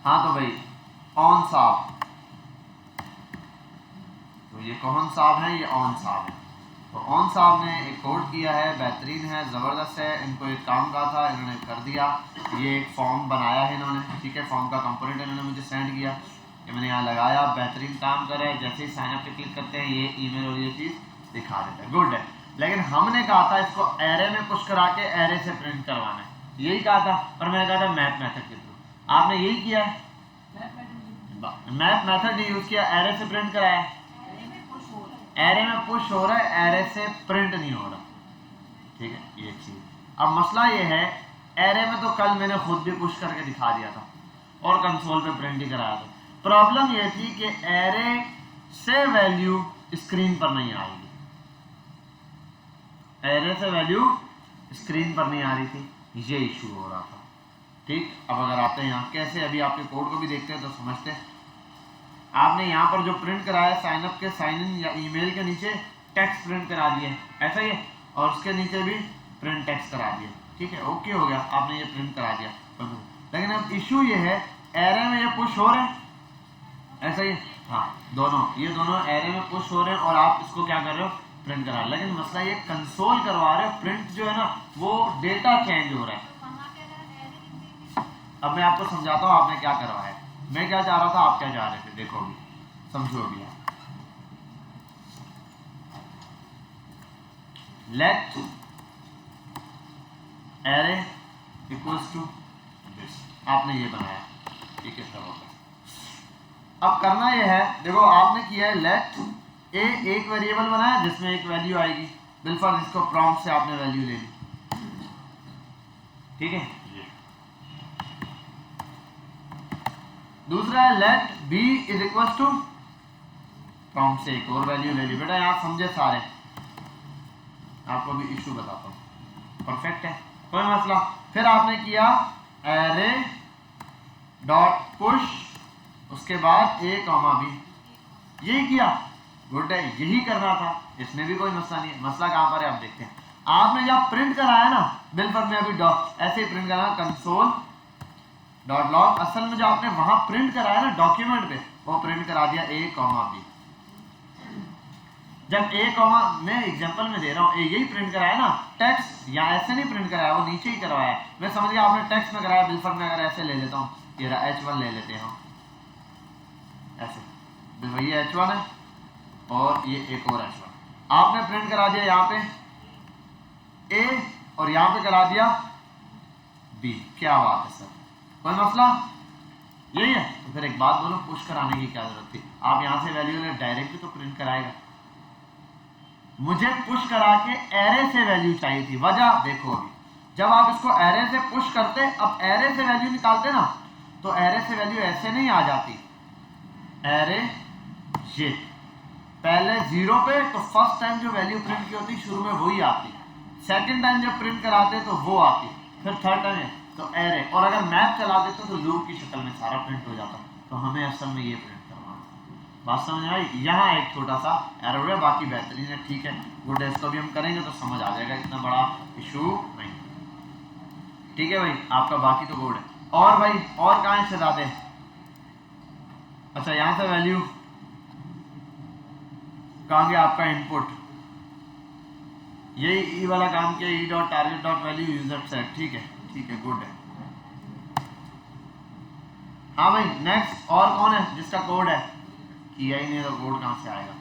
हाँ तो भाई ऑन साहब, तो ये कौन साहब है, ये ऑन साहब है। तो ऑन साहब ने एक कोड किया है, बेहतरीन है, ज़बरदस्त है। इनको एक काम कहा था, इन्होंने कर दिया। ये एक फॉर्म बनाया है इन्होंने, ठीक है, फॉर्म का कंपोनेंट इन्होंने मुझे सेंड किया, ये मैंने यहाँ लगाया, बेहतरीन काम कर रहा है। जैसे ही साइनअप पे क्लिक करते हैं ये ईमेल और ये चीज़ दिखा देता है, गुड है। लेकिन हमने कहा था इसको एरे में पुश करा के एरे से प्रिंट करवाना है, यही कहा था, और मैंने कहा था मैप मेथड के थ्रू। आपने यही किया है, मैप मेथड यूज़ किया, एरे से प्रिंट कराया। एरे में पुश हो रहा है, एरे से प्रिंट नहीं हो रहा, ठीक है, ये चीज। अब मसला ये है, एरे में तो कल मैंने खुद भी पुश करके दिखा दिया था और कंसोल पे प्रिंट ही कराया था। प्रॉब्लम ये थी कि एरे से वैल्यू स्क्रीन पर नहीं आएगी, एरे से वैल्यू स्क्रीन पर नहीं आ रही थी, ये इशू हो रहा था, ठीक। अब अगर आते हैं यहाँ कैसे, अभी आपके कोड को भी देखते हैं तो समझते हैं। आपने यहाँ पर जो प्रिंट कराया साइनअप के साइन इन या ईमेल के नीचे टेक्स्ट प्रिंट करा दिए, ऐसा ही है, और उसके नीचे भी प्रिंट टेक्स्ट करा दिया, ठीक है, ओके हो गया, आपने ये प्रिंट करा दिया। लेकिन अब इशू ये है, एरे में ये पुश हो रहे हैं, ऐसा ही है, हाँ दोनों, ये दोनों एरे में पुश हो रहे हैं और आप इसको क्या कर रहे हो, प्रिंट करा। लेकिन मसला ये कंसोल करवा रहे हो, प्रिंट जो है ना वो डेटा चेंज हो रहा है। अब मैं आपको समझाता हूँ आपने क्या करवाया है, मैं क्या चाह रहा था, आप क्या चाह रहे थे, देखो अभी समझो अभी। Let array equals to this, आपने ये बनाया, ये किस तरह होगा। अब करना ये है, देखो आपने किया है लेट ए, एक वेरिएबल बनाया जिसमें एक वैल्यू आएगी, बिलफर्ज इसको प्रॉम्प्ट से आपने वैल्यू ले ली, ठीक है। दूसरा है let b is equal to, prompt से एक और वैल्यू ले ली। बेटा यहाँ समझे सारे, आपको भी इशू बताता हूँ, परफेक्ट है, कोई मसला। फिर आपने किया एरे डॉट पुश, उसके बाद ए कॉमा बी, यही किया, गुड है, यही करना था, इसमें भी कोई मसला नहीं है। मसला कहाँ पर है आप देखते हैं, आपने जब प्रिंट कराया ना, बिलफर्ज में अभी डॉट ऐसे ही प्रिंट कराना, कंसोल डॉट लॉग, असल में जो आपने वहां प्रिंट कराया ना डॉक्यूमेंट पे, वो प्रिंट करा दिया ए कॉमा बी। जब ए कॉमा, मैं एग्जांपल में दे रहा हूँ, यही प्रिंट कराया ना, टेक्स्ट या ऐसे नहीं प्रिंट कराया, वो नीचे ही करवाया। मैं समझ गया आपने टेक्स्ट में कराया, बिलफर्ज में अगर ऐसे ले लेता हूँ, ये H1 ले लेते हैं ऐसे, बिल्कुल ये H1 है और ये एक और H1, आपने प्रिंट करा दिया यहाँ पे ए और यहाँ पे करा दिया बी, क्या बात है सर, कोई मसला, यही है। तो फिर एक बात बोलो, पुश कराने की क्या जरूरत थी, आप यहाँ से वैल्यू ले, डायरेक्टली तो प्रिंट कराएगा। मुझे पुश करा के एरे से वैल्यू चाहिए थी, वजह देखो अभी, जब आप इसको एरे से पुश करते, अब एरे से वैल्यू निकालते ना, तो एरे से वैल्यू ऐसे नहीं आ जाती, एरे ये पहले 0 पे, तो फर्स्ट टाइम जो वैल्यू प्रिंट की होती शुरू में वही आती, सेकंड टाइम जब प्रिंट कराते तो वो आती, फिर थर्ड टाइम तो एरे, और अगर मैप चला देते तो लूप की शक्ल में सारा प्रिंट हो जाता। तो हमें असल में ये प्रिंट करवाना, बात समझ में आई। यहाँ एक छोटा सा एरर है, बाकी बेहतरीन है, ठीक है, गुड है, इसको भी हम करेंगे तो समझ आ जाएगा, इतना बड़ा इशू नहीं, ठीक है भाई, आपका बाकी तो गुड है। और भाई और कहाँ से ज्यादा, अच्छा यहाँ से वैल्यू कहाँ गया आपका इनपुट, यही ई वाला काम किया, ई dot target dot value user set, ठीक है, ठीक है, गुड है। हाँ भाई नेक्स्ट, और कौन है जिसका कोड है, किया ही नहीं तो कोड कहाँ से आएगा,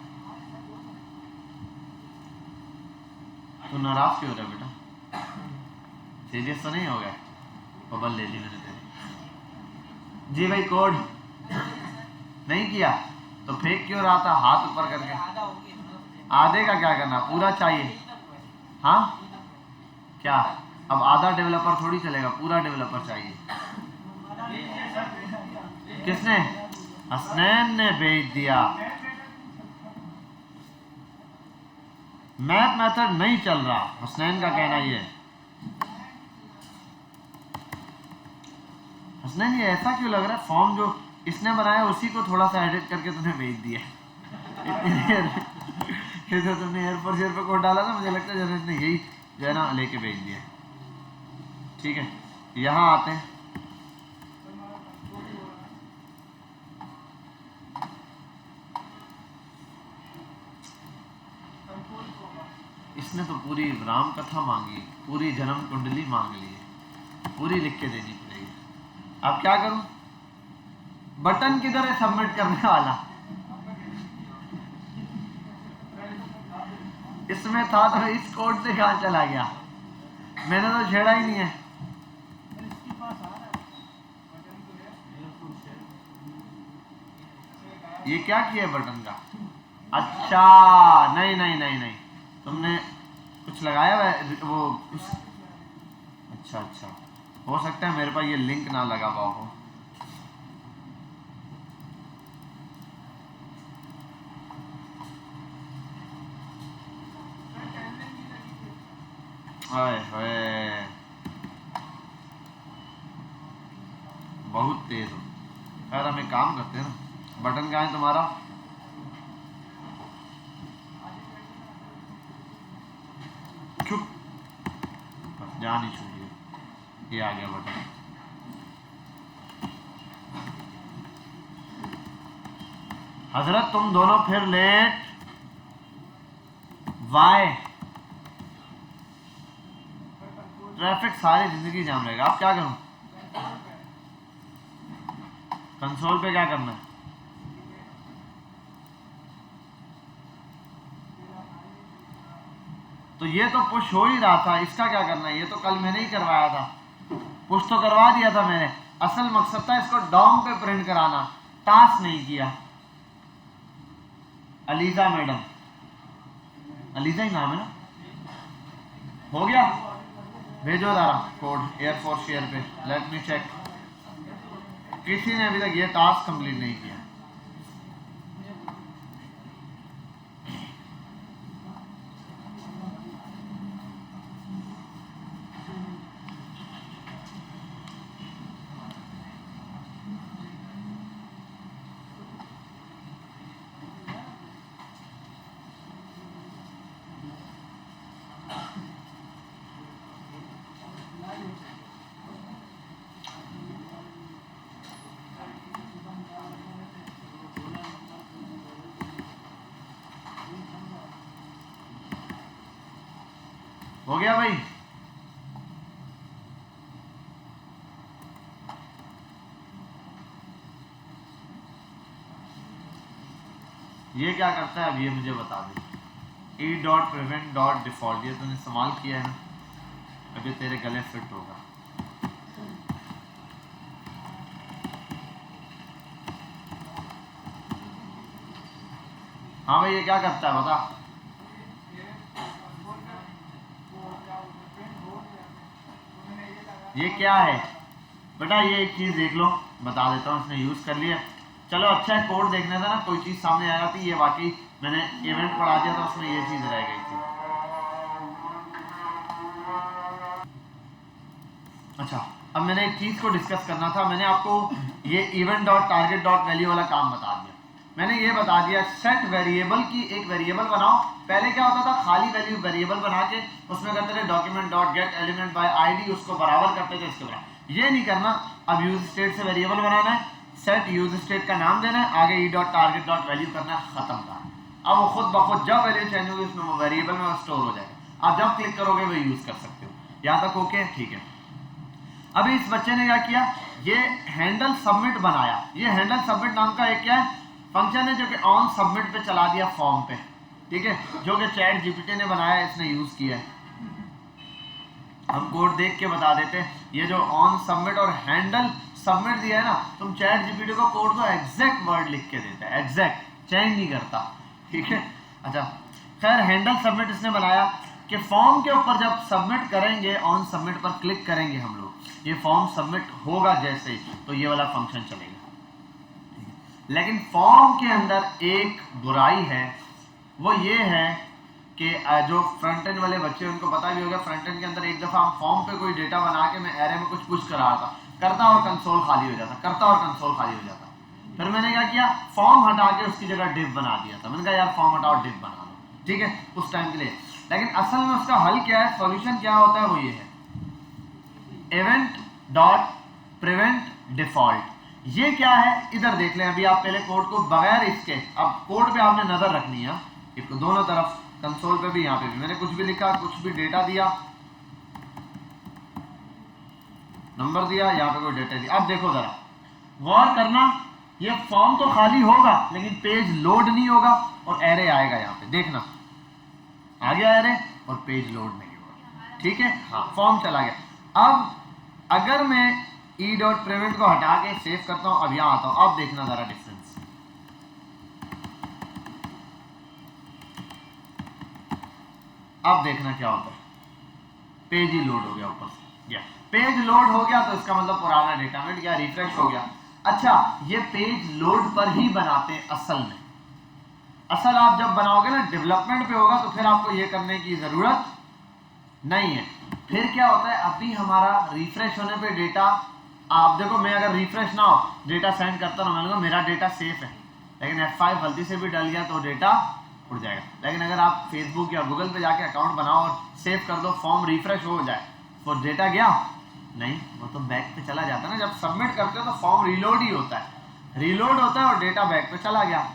तो नाराज क्यों हो रहा है बेटा, सीरियस तो नहीं हो गया, बबल ले ली मैंने तेरी। जी भाई कोड नहीं किया तो फेंक क्यों रहा था हाथ ऊपर करके, आधे का क्या करना, पूरा चाहिए, हाँ क्या, अब आधा डेवलपर थोड़ी चलेगा, पूरा डेवलपर चाहिए। किसने, हसनैन ने भेज दिया, मैप मेथड नहीं चल रहा, हसनैन का कहना ये है। हसनैन ये ऐसा क्यों लग रहा है, फॉर्म जो इसने बनाया उसी को थोड़ा सा एडिट करके तुमने भेज दिया, इतनी तुमने एयरपोर्ट पे कोड डाला था, मुझे लगता है जैसे इसने यही जो है ना लेके भेज दिया, ठीक है। यहाँ आते हैं, इसने तो पूरी राम कथा मांगी, पूरी जन्म कुंडली मांग ली, पूरी लिख के देनी पड़ेगी। अब क्या करूं? बटन किधर है सबमिट करने वाला? इसमें था तो इस कोड से कहां चला गया? मैंने तो छेड़ा ही नहीं है। ये क्या किया है बटन का? अच्छा नहीं नहीं नहीं नहीं, तुमने कुछ लगाया है वो उस... अच्छा अच्छा, हो सकता है मेरे पास ये लिंक ना लगा हुआ हो। हाय हाय, बहुत तेज हो। खैर हम एक काम करते हैं ना, बटन कहाँ है तुम्हारा? चुप, बस जान ही छूटिए। ये आ गया बटन। हजरत तुम दोनों फिर लेट। वाई ट्रैफिक सारी जिंदगी जाम रहेगा। अब क्या करूं? कंसोल पे क्या करना है? तो ये तो पुश हो ही रहा था, इसका क्या करना है? ये तो कल मैंने ही करवाया था, पुश तो करवा दिया था मैंने। असल मकसद था इसको डॉम पे प्रिंट कराना, टास्क नहीं किया। अलीजा मैडम, अलीजा ही नाम है ना? हो गया, भेजो जरा कोड एयरफोर्स शेयर पे। Let me check. किसी ने अभी तक ये टास्क कंप्लीट नहीं किया। हो गया भाई? ये क्या करता है अब ये मुझे बता दे। E dot prevent dot default, ये तूने इस्तेमाल किया है ना, अभी तेरे गले फिट होगा। हाँ भाई, ये क्या करता है बता? ये क्या है बेटा? ये एक चीज देख लो, बता देता हूँ। इसने यूज कर लिया, चलो अच्छा है। कोड देखने था ना, कोई चीज सामने आ जाती। ये वाकई मैंने इवेंट पढ़ा दिया था, उसमें ये चीज रह गई थी। अच्छा, अब मैंने एक चीज को डिस्कस करना था। मैंने आपको ये event dot target dot value वाला काम बता दिया। मैंने ये बता दिया सेट वेरिएबल की एक वेरिएबल बनाओ। पहले क्या होता था, खाली वैल्यू वेरिएबल बना के उसमें करते थे document dot gate element by ID, उसको बराबर करते थे इसके बाद। ये नहीं करना, अब यूज स्टेट से वेरिएबल बनाना है, सेट यूज स्टेट का नाम देना है, आगे ई डॉट टारगेट डॉट वैल्यू करना है, खत्म का। अब वो खुद ब खुद जब वैल्यू चेंज होगी उसमें वो वेरिएबल में स्टोर हो जाएगा। आप जब क्लिक करोगे वो यूज कर सकते हो। यहाँ तक ओके? ठीक है। अभी इस बच्चे ने क्या किया, ये हैंडल सबमिट बनाया। ये हैंडल सबमिट नाम का एक क्या है, फंक्शन है जो कि ऑन सबमिट पे चला दिया फॉर्म पे, ठीक है, जो कि चैट जीपीटी ने बनाया, इसने यूज किया है। हम कोड देख के बता देते हैं। ये जो ऑन सबमिट और हैंडल सबमिट दिया है ना, तुम चैट जीपीटी को कोड को एग्जैक्ट वर्ड लिख के देता है, एग्जैक्ट, चेंज नहीं करता, ठीक है। अच्छा खैर, हैंडल सबमिट इसने बनाया कि फॉर्म के ऊपर जब सबमिट करेंगे, ऑन सबमिट पर क्लिक करेंगे हम लोग, ये फॉर्म सबमिट होगा जैसे, तो ये वाला फंक्शन चलेगा। लेकिन फॉर्म के अंदर एक बुराई है, वो ये है कि जो फ्रंट एंड वाले बच्चे उनको पता भी होगा, फ्रंट एंड के अंदर एक दफ़ा हम फॉर्म पे कोई डेटा बना के मैं एरे में कुछ पुश करा था, करता और कंसोल खाली हो जाता, करता और कंसोल खाली हो जाता। फिर मैंने क्या किया, फॉर्म हटा के उसकी जगह डिव बना दिया था। मैंने कहा यार फॉर्म हटाओ डिव बना लो, ठीक है, उस टाइम के लिए। लेकिन असल में उसका हल क्या है, सॉल्यूशन क्या होता है, वो ये है इवेंट डॉट प्रिवेंट डिफॉल्ट। ये क्या है इधर देख लें। अभी आप पहले कोड को बगैर इसके, अब कोड पे आपने नजर रखनी है, दोनों तरफ कंसोल पे भी, यहाँ पे भी मैंने कुछ भी लिखा, कुछ भी डेटा दिया, नंबर दिया, यहाँ पे कोई डेटा दिया। अब देखो जरा गौर करना, ये फॉर्म तो खाली होगा लेकिन पेज लोड नहीं होगा और एरे आएगा यहाँ पे, देखना आ गया एरे और पेज लोड नहीं होगा। ठीक है, हाँ फॉर्म चला गया। अब अगर मैं ई डॉट प्रिवेंट को हटा के सेव करता हूं, अब यहां आता हूं, अब देखना जरा डिफरेंस। अब देखना क्या होता है, पेज ही लोड हो गया ऊपर से, या पेज लोड हो गया तो इसका मतलब पुराना डेटा मिट गया, रिफ्रेश हो गया। अच्छा, ये पेज लोड पर ही बनाते हैं असल में। असल आप जब बनाओगे ना डेवलपमेंट पे होगा तो फिर आपको ये करने की जरूरत नहीं है। फिर क्या होता है, अभी हमारा रिफ्रेश होने पे डेटा, आप देखो मैं अगर रिफ्रेश ना हो डेटा सेंड करता हूँ, मैं मेरा डेटा सेफ है, लेकिन F5 गलती से भी डल गया तो डेटा उड़ जाएगा। लेकिन अगर आप फेसबुक या गूगल पे जाके अकाउंट बनाओ और सेव कर दो, फॉर्म रिफ्रेश हो जाए तो डेटा गया नहीं, वो तो बैक पे चला जाता है ना। जब सबमिट करते हो तो फॉर्म रीलोड ही होता है, रीलोड होता है और डेटा बैक पे चला गया।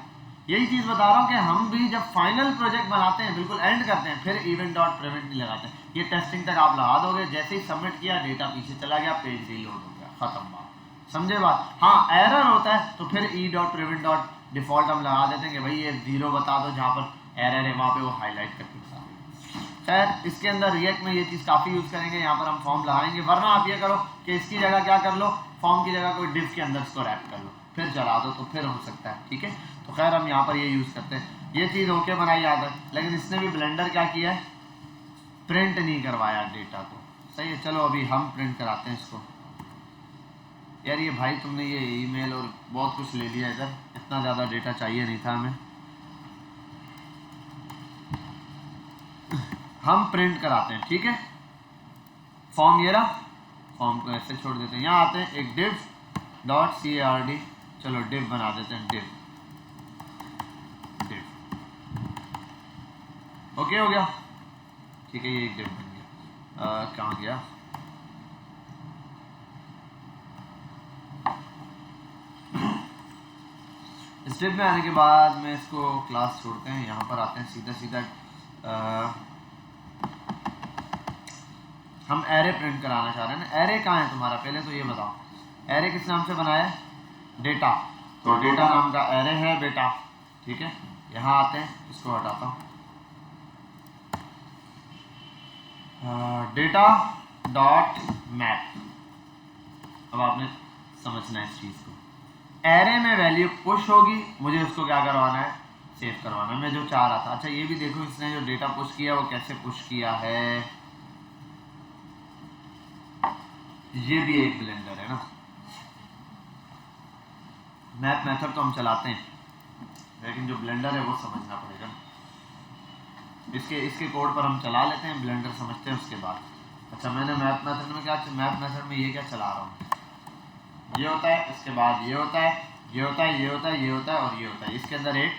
यही चीज बता रहा हूँ कि हम भी जब फाइनल प्रोजेक्ट बनाते हैं, बिल्कुल एंड करते हैं, फिर इवेंट डॉट प्रिवेंट नहीं लगाते। ये टेस्टिंग तक आप लगा दोगे, जैसे ही सबमिट किया डेटा पीछे चला गया, पेज रीलोड हो गया, खत्म बात। समझे बात? हाँ एरर होता है तो फिर ई डॉट प्रिवेंट डॉट डिफॉल्ट हम लगा देते हैं कि भाई ये 0 बता दो, जहाँ पर एरर है वहाँ पे वो हाईलाइट करके बता देंगे। खैर इसके अंदर रिएक्ट में ये चीज़ काफ़ी यूज़ करेंगे, यहाँ पर हम फॉर्म लगाएंगे। वरना आप ये करो कि इसकी जगह क्या कर लो, फॉर्म की जगह कोई डिव के अंदर इसको रैप कर लो, फिर चला दो तो फिर हो सकता है। ठीक है, तो खैर हम यहाँ पर ये यूज़ करते हैं। ये चीज़ ओके बनाई याद है, लेकिन इसने भी ब्लेंडर क्या किया है, प्रिंट नहीं करवाया डेटा को। सही है, चलो अभी हम प्रिंट कराते हैं इसको। यार ये भाई तुमने ये ईमेल और बहुत कुछ ले लिया इधर, इतना ज़्यादा डेटा चाहिए नहीं था हमें। हम प्रिंट कराते हैं, ठीक है। फॉर्म ये रहा, फॉर्म को ऐसे छोड़ देते हैं। यहाँ आते हैं एक div डॉट CARD, चलो div बना देते हैं, div ओके हो गया। ठीक है, ये एक div बन गया। कहाँ गया, इस div में आने के बाद में इसको क्लास छोड़ते हैं, यहाँ पर आते हैं सीधा सीधा। हम एरे प्रिंट कराना चाह रहे हैं ना। एरे कहाँ है तुम्हारा, पहले तो ये बताओ, एरे किस नाम से बनाया है, डेटा, तो डेटा नाम का एरे है बेटा। ठीक है, यहाँ आते हैं, इसको हटाता हूँ, डेटा डॉट मैप। अब आपने समझना है इस चीज़ को, एरे में वैल्यू पुश होगी, मुझे उसको क्या करवाना है, सेव करवाना है, मैं जो चाह रहा था। अच्छा ये भी देखो, इसने जो डेटा पुश किया वो कैसे पुश किया है, ये भी एक ब्लेंडर है ना। मैप मेथड तो हम चलाते हैं, लेकिन जो ब्लेंडर है वो समझना पड़ेगा। इसके कोड पर हम चला लेते हैं, ब्लेंडर समझते हैं उसके बाद। अच्छा मैंने मैप मेथड में क्या, मैप मेथड में ये क्या चला रहा हूँ, ये होता है, इसके बाद ये होता है, ये होता है, ये होता है, ये होता है और ये होता है। इसके अंदर एक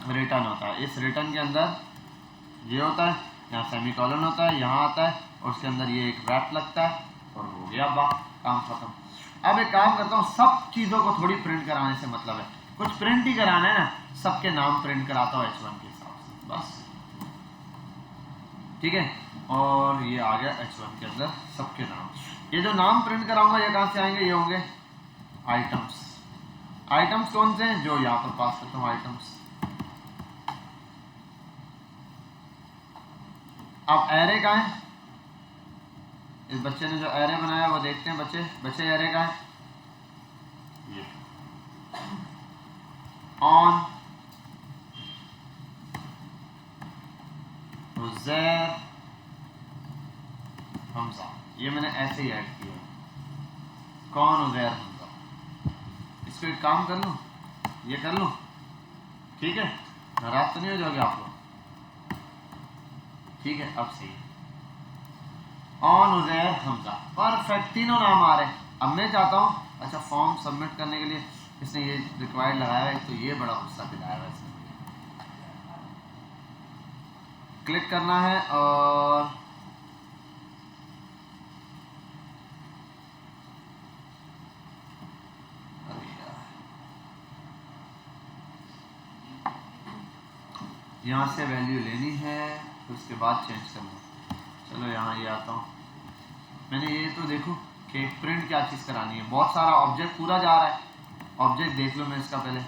रिटर्न होता है, इस रिटर्न के अंदर ये होता है, यहाँ सेमीकोलन होता है, यहाँ आता है और उसके अंदर ये एक रैप लगता है और हो गया वाह, काम खत्म। अब एक काम करता हूँ, सब चीज़ों को थोड़ी प्रिंट कराने से मतलब है, कुछ प्रिंट ही कराना है ना, सबके नाम प्रिंट कराता हूँ H1 के हिसाब से बस। ठीक है, और ये आ गया H1 के अंदर सबके नाम। ये जो नाम प्रिंट कराऊंगा ये कहाँ से आएंगे, ये होंगे आइटम्स। आइटम्स कौन से हैं, जो यहाँ पर पास करता हूँ आइटम्स। अब एरे कहाँ है, इस बच्चे ने जो एरे बनाया वो देखते हैं, बच्चे एरे कहाँ है, ये ऑन उज़ैर हमजा, ये मैंने ऐसे ही ऐड किया, कौन उज़ैर हमजा। इसको एक काम कर लूँ, ये कर लूँ, ठीक है, नाराज तो नहीं हो जाओगे आप लोग, ठीक है। अब सही है, ऑन उज़ैर हमजा, परफेक्ट, तीनों नाम आ रहे हैं। अब मैं चाहता हूँ, अच्छा फॉर्म सबमिट करने के लिए इसने ये रिक्वायर्ड लगाया है, तो ये बड़ा गुस्सा दिलाया है इसने। क्लिक करना है और यहाँ से वैल्यू लेनी है, उसके बाद चेंज करना है। चलो यहाँ ये आता हूँ, मैंने ये तो देखो कि प्रिंट क्या चीज़ करानी है, बहुत सारा ऑब्जेक्ट पूरा जा रहा है। ऑब्जेक्ट देख लो मैं इसका पहले,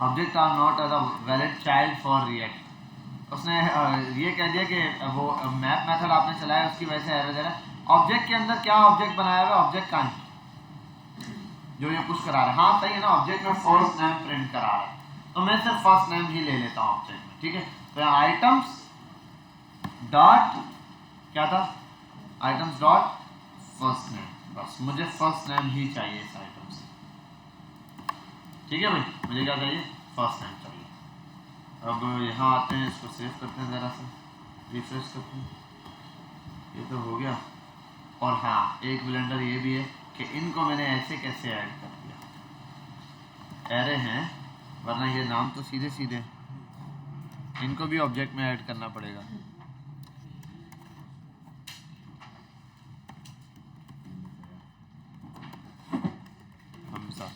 object are not as a valid child for React. उसने ये कह दिया कि वो मैप मेथड आपने चलाया उसकी वजह से एरर दे रहा है। ऑब्जेक्ट के अंदर क्या ऑब्जेक्ट बनाया हुआ है, ऑब्जेक्ट का जो ये पुश करा रहा है, हाँ सही है ना, ऑब्जेक्ट में फर्स्ट नेम प्रिंट करा रहा है, तो मैं सिर्फ फर्स्ट नेम ही ले लेता हूँ ऑब्जेक्ट में, ठीक है। तो आइटम्स डॉट क्या था, आइटम्स डॉट फर्स्ट नेम, बस मुझे फर्स्ट नेम ही चाहिए इस आइटम से, ठीक है भाई, मुझे क्या चाहिए, फर्स्ट नेम चाहिए। अब यहाँ आते हैं, इसको सेव करते हैं, ज़रा सा रिफ्रेश करते हैं, ये तो हो गया। और हाँ एक ब्लेंडर ये भी है कि इनको मैंने ऐसे कैसे ऐड कर दिया, एरे हैं वरना ये नाम तो सीधे सीधे, इनको भी ऑब्जेक्ट में ऐड करना पड़ेगा। हमसा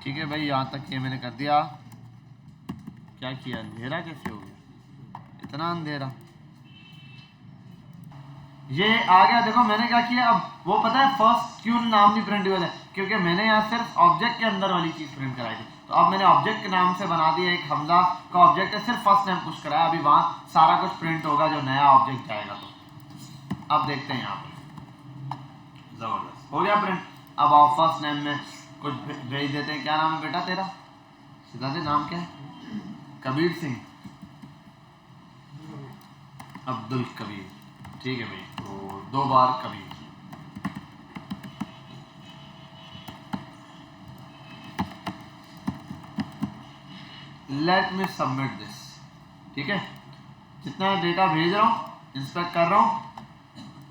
ठीक है भाई, यहाँ तक ये मैंने कर दिया। क्या किया, अंधेरा कैसे हो गया, इतना अंधेरा, ये आ गया। देखो मैंने क्या किया, अब वो पता है फर्स्ट क्यों नाम नहीं प्रिंट हुआ था, क्योंकि मैंने यहाँ सिर्फ ऑब्जेक्ट के अंदर वाली चीज प्रिंट कराई थी। तो अब मैंने ऑब्जेक्ट के नाम से बना दिया एक हमजा का ऑब्जेक्ट है, सिर्फ फर्स्ट नेम पुश कराया, अभी वहां सारा कुछ प्रिंट होगा जो नया ऑब्जेक्ट जाएगा। तो अब देखते हैं यहाँ पे, जबरदस्त हो गया प्रिंट। अब आओ फर्स्ट नेम में कुछ भेज देते हैं। क्या नाम है बेटा तेरा, सीधा से नाम क्या है, कबीर सिंह, अब्दुल कबीर, ठीक है भाई, तो 2 बार Kabir. Let me submit this, ठीक है, जितना डेटा भेज रहा हूँ इंस्पेक्ट कर रहा हूँ।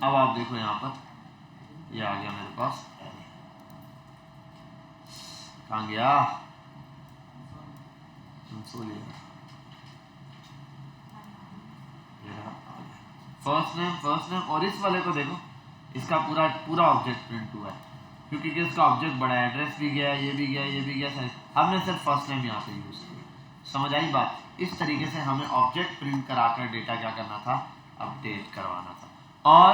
अब आप देखो यहाँ पर ये आ गया मेरे पास, कहाँ गया, फर्स्ट नेम और इस वाले को देखो, इसका पूरा ऑब्जेक्ट प्रिंट हुआ है, क्योंकि इसका ऑब्जेक्ट बड़ा है, एड्रेस भी गया, ये भी गया, ये भी गया, सही। हमने सिर्फ फर्स्ट नेम यहाँ पे यूज किया, समझ आई बात। इस तरीके से हमें ऑब्जेक्ट प्रिंट कराकर डेटा क्या करना था, अपडेट करवाना था। और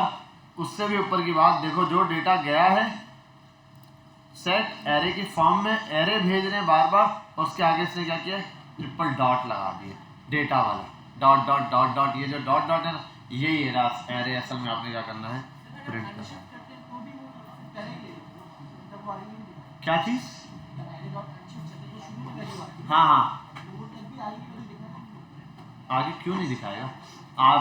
उससे भी ऊपर की बात देखो, जो डेटा गया है सेट एरे की फॉर्म में, एरे भेज रहे हैं बार बार, और उसके आगे से क्या किया, ट्रिपल डॉट लगा दिए, डेटा वाला डॉट डॉट डॉट डॉट, ये जो डॉट डॉट है ना, यही एरे असल में आपने क्या करना है, प्रिंट करना है। क्या चीज, हाँ हाँ आगे क्यों नहीं दिखाएगा,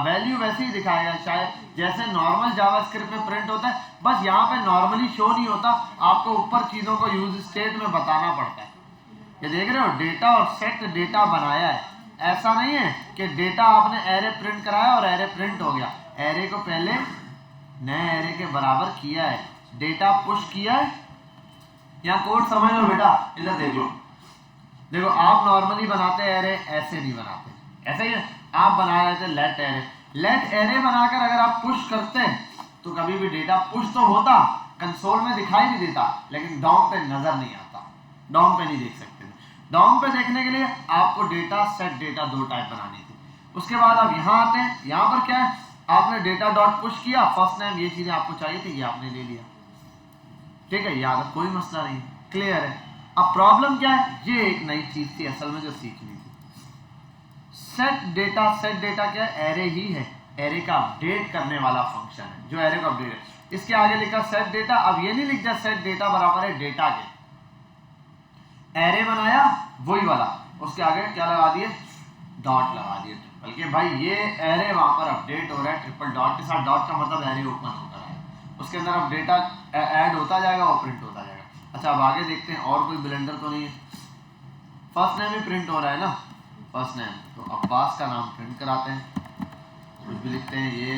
वैल्यू वैसे ही दिखाएगा, शायद जैसे नॉर्मल जावास्क्रिप्ट में प्रिंट होता है, बस यहाँ पे नॉर्मली शो नहीं होता, आपको ऊपर चीजों को यूज स्टेट में बताना पड़ता है। ये देख रहे हो, डेटा और सेट डेटा बनाया है, ऐसा नहीं है कि डेटा आपने एरे प्रिंट कराया और एरे प्रिंट हो गया, एरे को पहले नए एरे के बराबर किया है, डेटा पुश किया है। यहाँ कोड समझ लो बेटा, इधर देख लो, देखो आप नॉर्मली बनाते एरे, ऐसे नहीं बनाते, ऐसे ही आप बना रहे थे लेट एरे, लेट एरे बनाकर अगर आप पुश करते तो कभी भी डेटा पुश तो होता, कंसोल में दिखाई भी देता, लेकिन डॉम पे नजर नहीं आता, डॉम पे नहीं देख सकते थे। डॉम पे देखने के लिए आपको डेटा सेट डेटा 2 टाइप बनानी थी। उसके बाद आप यहाँ आते हैं, यहाँ पर क्या है, आपने डेटा डॉट पुश किया, फर्स्ट नेम, ये चीजें आपको चाहिए थी, ये आपने ले लिया, ठीक है, याद, कोई मसला नहीं, क्लियर है। अब प्रॉब्लम क्या है, ये एक नई चीज थी असल में जो सीखनी थी, सेट डेटा क्या है, एरे ही है, एरे का अपडेट करने वाला फंक्शन है जो एरे को अपडेट है। इसके आगे लिखा सेट डेटा, अब ये नहीं लिख दिया सेट डेटा बराबर है डेटा के, एरे बनाया वही वाला, उसके आगे क्या लगा दिए, डॉट लगा दिए, बल्कि भाई ये एरे वहां पर अपडेट हो रहा है ट्रिपल डॉट के साथ, डॉट का मतलब एरे ओपन होता है, उसके अंदर अब डेटा ऐड होता जाएगा और प्रिंट होता जाएगा। अच्छा अब आगे देखते हैं, और कोई ब्लेंडर तो नहीं है, फर्स्ट नेम ही प्रिंट हो रहा है ना, फर्स्ट नेम, तो अब्बास का नाम प्रिंट कराते हैं, कुछ भी लिखते हैं, ये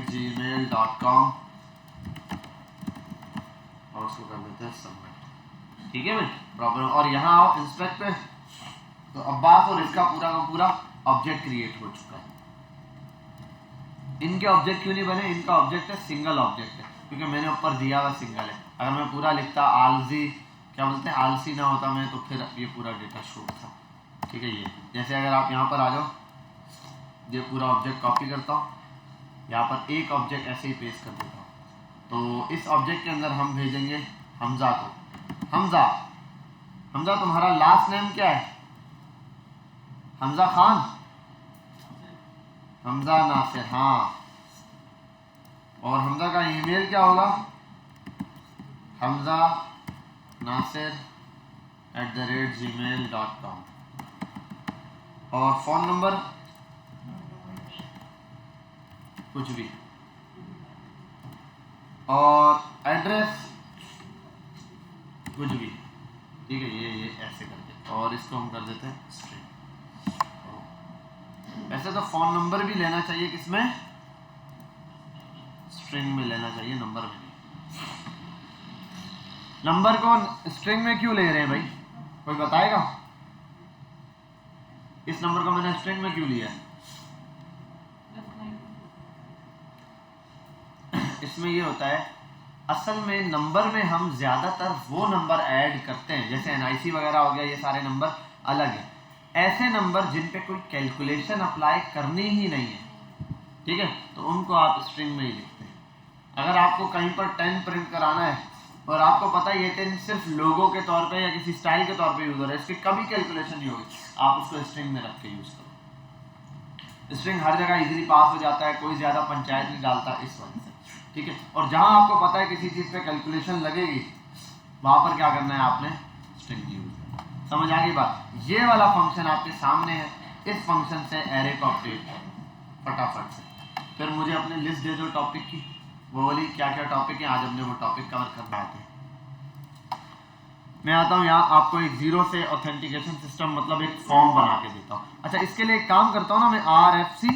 @gmail.com, और उसको कर देते हैं सबमिट। ठीक है भाई, प्रॉब्लम। और यहाँ आओ इंस्पेक्ट पे, तो अब्बास और इसका पूरा का पूरा ऑब्जेक्ट क्रिएट हो चुका है। इनके ऑब्जेक्ट क्यों नहीं बने? इनका ऑब्जेक्ट है सिंगल ऑब्जेक्ट है, क्योंकि मैंने ऊपर दिया हुआ सिंगल है। अगर मैं पूरा लिखता आलसी, क्या बोलते हैं, आलसी ना होता मैं, तो फिर ये पूरा डेटा शो था। ठीक है, ये जैसे अगर आप यहाँ पर आ जाओ, ये पूरा ऑब्जेक्ट कॉपी करता हूँ, यहाँ पर एक ऑब्जेक्ट ऐसे ही पेस्ट कर देता हूँ। तो इस ऑब्जेक्ट के अंदर हम भेजेंगे हमजा को। हमजा, हमजा तुम्हारा लास्ट नेम क्या है? हमजा खान, हमजा नासिर, हाँ। और हमजा का ईमेल क्या होगा? हमजा नासिर @gmail.com। और फ़ोन नंबर कुछ भी, और एड्रेस कुछ भी। ठीक है, ये ऐसे करके, और इसको हम कर देते हैं स्ट्रिंग। ऐसे तो फ़ोन नंबर भी लेना चाहिए, किसमें? स्ट्रिंग में लेना चाहिए, नंबर में नहीं। नंबर को स्ट्रिंग में क्यों ले रहे हैं भाई, कोई बताएगा? इस नंबर को मैंने स्ट्रिंग में क्यों लिया है? इसमें ये होता है, असल में नंबर में हम ज़्यादातर वो नंबर ऐड करते हैं, जैसे NIC वगैरह हो गया, ये सारे नंबर अलग हैं। ऐसे नंबर जिन पे कोई कैलकुलेशन अप्लाई करनी ही नहीं है, ठीक है, तो उनको आप स्ट्रिंग में ही लिखते हैं। अगर आपको कहीं पर 10 प्रिंट कराना है और आपको पता है ये 10 सिर्फ लोगो के तौर पे या किसी स्टाइल के तौर पे यूज़ हो रहा है, इसकी कभी कैलकुलेशन नहीं होगी, आप उसको स्ट्रिंग में रख के यूज़ करो। स्ट्रिंग हर जगह इजीली पास हो जाता है, कोई ज़्यादा पंचायत नहीं डालता इस वजह से। ठीक है, और जहाँ आपको पता है किसी चीज़ पे कैलकुलेशन लगेगी, वहाँ पर क्या करना है, आपने स्ट्रिंग यूज़ करना। समझ आ गई बात? ये वाला फंक्शन आपके सामने है, इस फंक्शन से एरे को अपडेट फटाफट से। फिर मुझे अपनी लिस्ट दे दो टॉपिक की, वो वाली क्या क्या टॉपिक है, आज हमने वो टॉपिक कवर करना है। मैं आता हूँ यहाँ, आपको एक जीरो से ऑथेंटिकेशन सिस्टम मतलब एक फॉर्म बना के देता हूँ। अच्छा, इसके लिए एक काम करता हूँ ना मैं, RFC।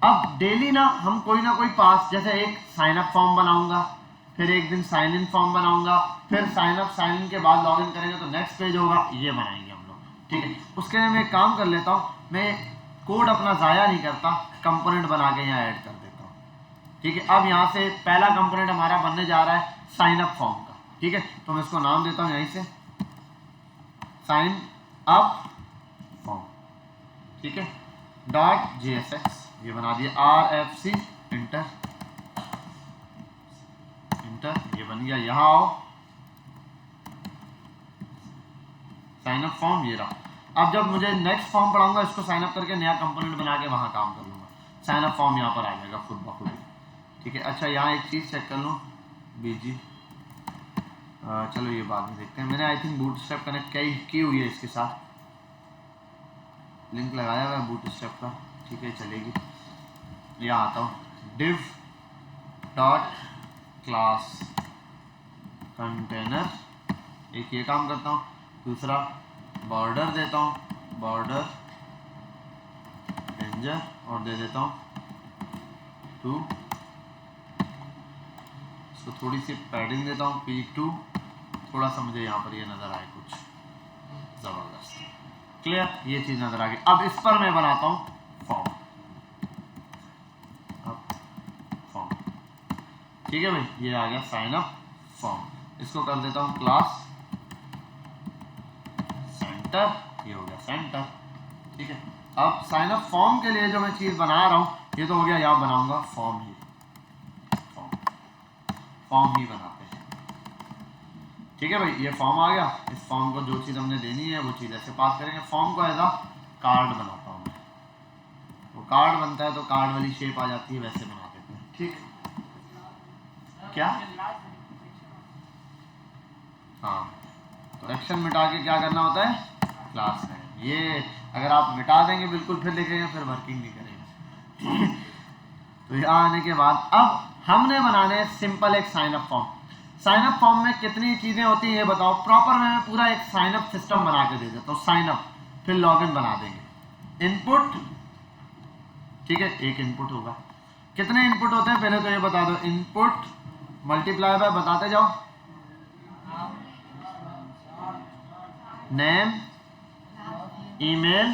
अब डेली ना हम कोई ना कोई पास, जैसे एक साइन अप फॉर्म बनाऊंगा, फिर एक दिन साइन इन फॉर्म बनाऊंगा, फिर साइन अप साइन इन के बाद लॉग इन करेंगे तो नेक्स्ट पेज होगा, ये बनाएंगे हम लोग। ठीक है, उसके लिए मैं एक काम कर लेता हूँ, मैं कोड अपना ज़ाया नहीं करता, कंपोनेंट बना के यहाँ ऐड कर देता हूँ। ठीक है, अब यहाँ से पहला कंपोनेंट हमारा बनने जा रहा है साइन अप फॉर्म का। ठीक है, तो मैं इसको नाम देता हूँ यहीं से साइन अप फॉर्म। ठीक है, .jsx ये बना दिया, RFC इंटर इंटर, ये बन गया। यहाँ आओ, साइन अप फॉर्म ये रहा। अब जब मुझे नेक्स्ट फॉर्म पढ़ाऊंगा, इसको साइन अप करके नया कंपोनेंट बना के वहाँ काम कर लूँगा, साइन अप फॉर्म यहाँ पर आ जाएगा खुद ब खुद। ठीक है, अच्छा यहाँ एक चीज़ चेक कर लूँ, BG, चलो ये बाद में देखते हैं। मैंने आई थिंक बूटस्ट्रैप कनेक्ट की हुई है इसके साथ, लिंक लगाया हुआ है बूटस्ट्रैप का। ठीक है, चलेगी। यहाँ आता हूँ, div डॉट क्लास कंटेनर, एक ये काम करता हूँ। दूसरा बॉर्डर देता हूँ, बॉर्डर रेंजर, और दे देता हूँ 2, इसको थोड़ी सी पैडिंग देता हूँ P2, थोड़ा सा मुझे यहाँ पर ये नज़र आए कुछ ज़बरदस्त। क्लियर, ये चीज़ नज़र आ गई। अब इस पर मैं बनाता हूँ फॉर्म। अब फॉर्म, ठीक है भाई, ये आ गया साइन अप फॉर्म। इसको कर देता हूँ क्लास सेंटर, ये हो गया सेंटर। ठीक है, अब साइन अप फॉर्म के लिए जो मैं चीज़ बना रहा हूँ, ये तो हो गया, यहाँ बनाऊंगा फॉर्म ही, फॉर्म ही बनाते हैं। ठीक है भाई, ये फॉर्म आ गया। इस फॉर्म को जो चीज़ हमने देनी है वो चीज़ ऐसे पास करेंगे। फॉर्म को एज अ कार्ड बनाता हूँ मैं, वो कार्ड बनता है तो कार्ड वाली शेप आ जाती है, वैसे बना देते हैं। ठीक, क्या? हाँ, तो एक्शन मिटा के क्या करना होता है, क्लास है। ये अगर आप मिटा देंगे बिल्कुल, फिर लिखेंगे, फिर वर्किंग नहीं करेंगे। तो यहाँ आने के बाद अब हमने बनाने सिंपल एक sign up form. Sign up form में कितनी चीज़ें होती हैं ये बताओ। प्रॉपर मैं पूरा एक साइन अप सिस्टम बना के दे देता हूँ। साइन अप, फिर लॉगिन बना देंगे। इनपुट, ठीक है, एक इनपुट होगा। कितने इनपुट होते हैं पहले तो ये बता दो। इनपुट मल्टीप्लाई बाय बताते जाओ, नेम, ईमेल,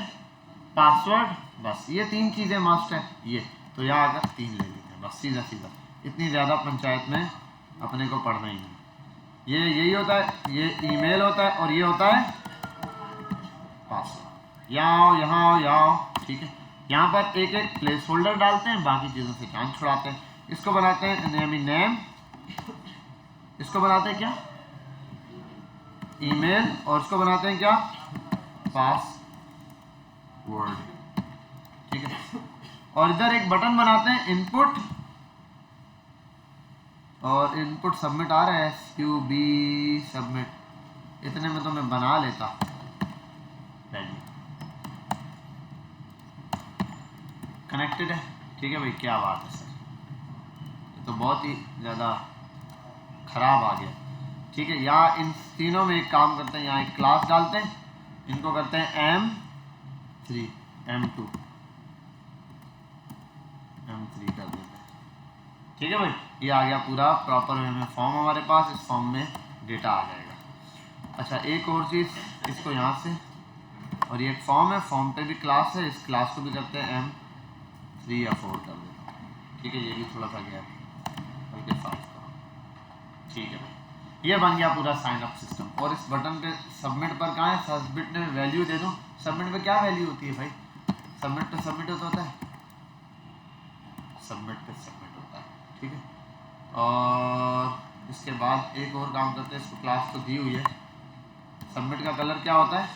पासवर्ड, बस ये 3 चीजें मस्ट है। ये तो यहाँ आकर 3 ले लेते हैं, बस सीधा सीधा। इतनी ज़्यादा पंचायत में अपने को पढ़ना ही नहीं। ये यही होता है, ये ईमेल होता है और ये होता है पासवर्ड। यहाँ आओ, यहाँ आओ, यहाँ आओ, ठीक है। यहाँ पर एक एक प्लेस होल्डर डालते हैं, बाकी चीज़ों से चांस छुड़ाते हैं। इसको बनाते हैं नेम, इसको बनाते हैं क्या, ईमेल, और इसको बनाते हैं क्या, पासवर्ड, ठीक है। और इधर एक बटन बनाते हैं इनपुट, और इनपुट सबमिट आ रहा है, SQB सबमिट, इतने में तो मैं बना लेता। कनेक्टेड है, ठीक है भाई, क्या बात है सर, ये तो बहुत ही ज़्यादा खराब आ गया, ठीक है। यहाँ इन तीनों में एक काम करते हैं, यहाँ एक क्लास डालते हैं, इनको करते हैं M3 M2 कर देते हैं, ठीक है भाई। ये आ गया पूरा प्रॉपर वे में फॉर्म हमारे पास, इस फॉर्म में डेटा आ जाएगा। अच्छा एक और चीज़, इसको यहाँ से, और ये एक फॉर्म है, फॉर्म पे भी क्लास है, इस क्लास को भी करते हैं M3 या 4 कर देता हूँ, ठीक है। ये भी थोड़ा सा गैप बल्कि 5 करो, ठीक है भाई। ये बन गया पूरा साइन अप सिस्टम। और इस बटन पे सबमिट पर कहाँ है, सबमिट में वैल्यू दे दूँ। सबमिट पे क्या वैल्यू होती है भाई, सबमिट पे सबमिट होता है, सबमिट पे सबमिट होता है, ठीक है। और इसके बाद एक और काम करते हैं, इसको क्लास को दी हुई है, सबमिट का कलर क्या होता है,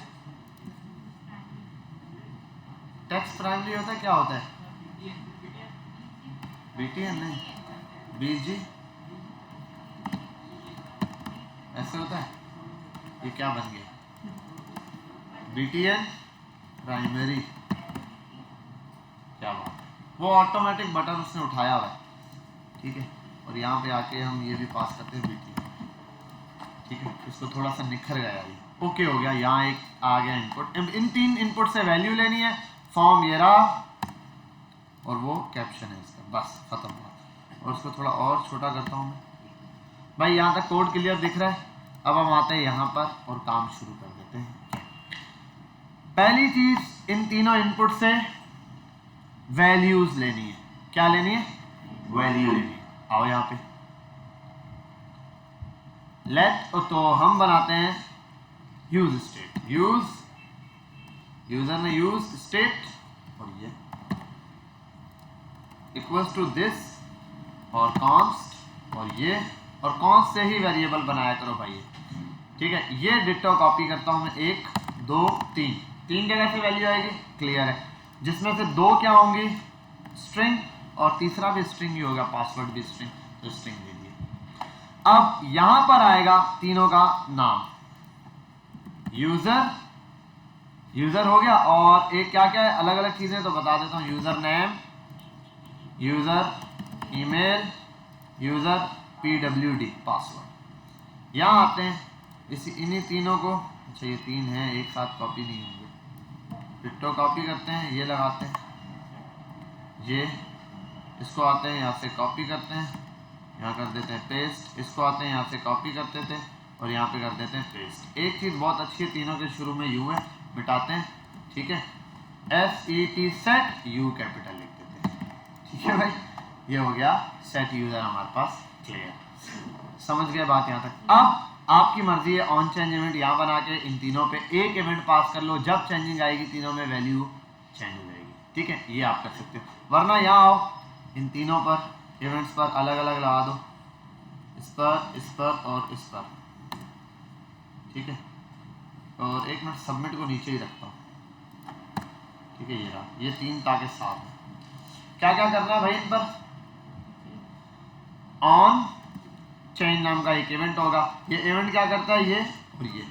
टेक्स्ट प्राइमरी होता है, क्या होता है, BTN नहीं, BG ऐसे होता है। ये क्या बन गया, BTN प्राइमरी, क्या बात है, वो ऑटोमेटिक बटन उसने उठाया हुआ है, ठीक है। और यहाँ पे आके हम ये भी पास करते हैं BTN, ठीक है। इसको थोड़ा सा निखर गया ये, ओके हो गया। यहाँ एक आ गया इनपुट, इन 3 इनपुट से वैल्यू लेनी है, फॉर्म ये रहा और वो कैप्शन है इसका, बस खत्म हुआ। और उसको थोड़ा और छोटा करता हूँ मैं भाई, यहाँ तक कोड क्लियर दिख रहा है। अब हम आते हैं यहाँ पर और काम शुरू कर देते हैं। पहली चीज, इन तीनों इनपुट से वैल्यूज लेनी है। क्या लेनी है, वैल्यू लेनी है। आओ यहाँ पे लेट, तो हम बनाते हैं यूज स्टेट, यूजर ने यूज स्टेट, और ये इक्वल्स टू दिस और कॉन्स्ट, और ये, और कॉन्स्ट से ही वेरिएबल बनाया करो भाई, ठीक है। ये डिट्टो कॉपी करता हूं मैं, 1 2 3 जगह से वैल्यू आएगी, क्लियर है। जिसमें से 2 क्या होंगी, स्ट्रिंग, और तीसरा भी स्ट्रिंग ही होगा, पासवर्ड भी स्ट्रिंग, तो स्ट्रिंग दे दिए। अब यहां पर आएगा तीनों का नाम, यूजर हो गया, और एक क्या क्या है, अलग अलग चीजें तो बता देता हूँ, user name, user email, user PWD password. यहाँ आते हैं इन्हीं तीनों को, अच्छा ये 3 हैं, एक साथ कॉपी नहीं होंगे, डिट्टो कॉपी करते हैं, ये लगाते हैं, ये इसको आते हैं यहाँ से कॉपी करते हैं, यहाँ कर देते हैं पेस्ट, इसको आते हैं यहाँ से कॉपी करते थे और यहाँ पे कर देते हैं पेस्ट। एक चीज़ बहुत अच्छी है, तीनों के शुरू में यू है, मिटाते हैं, ठीक है, SET सेट यू कैपिटल लिख देते हैं, ठीक है भाई। ये हो गया सेट यूजर हमारे पास, क्लियर, समझ गए बात यहाँ तक। अब आपकी मर्जी है, ऑन चेंज इवेंट यहाँ बना के इन तीनों पे एक इवेंट पास कर लो, जब चेंजिंग आएगी तीनों में वैल्यू चेंज हो जाएगी, ठीक है। ये आप कर सकते हो, वरना यहाँ आओ, इन तीनों पर इवेंट्स पर अलग अलग लगा दो, इस पर और इस पर, ठीक है। और एक मिनट सबमिट को नीचे ही रखता हूँ, ठीक है। ये रहा, ये 3 ताकि साथ है। क्या क्या करना है भाई, इन पर ऑन चेंज नाम का एक इवेंट होगा, ये इवेंट क्या करता है, ये और ये,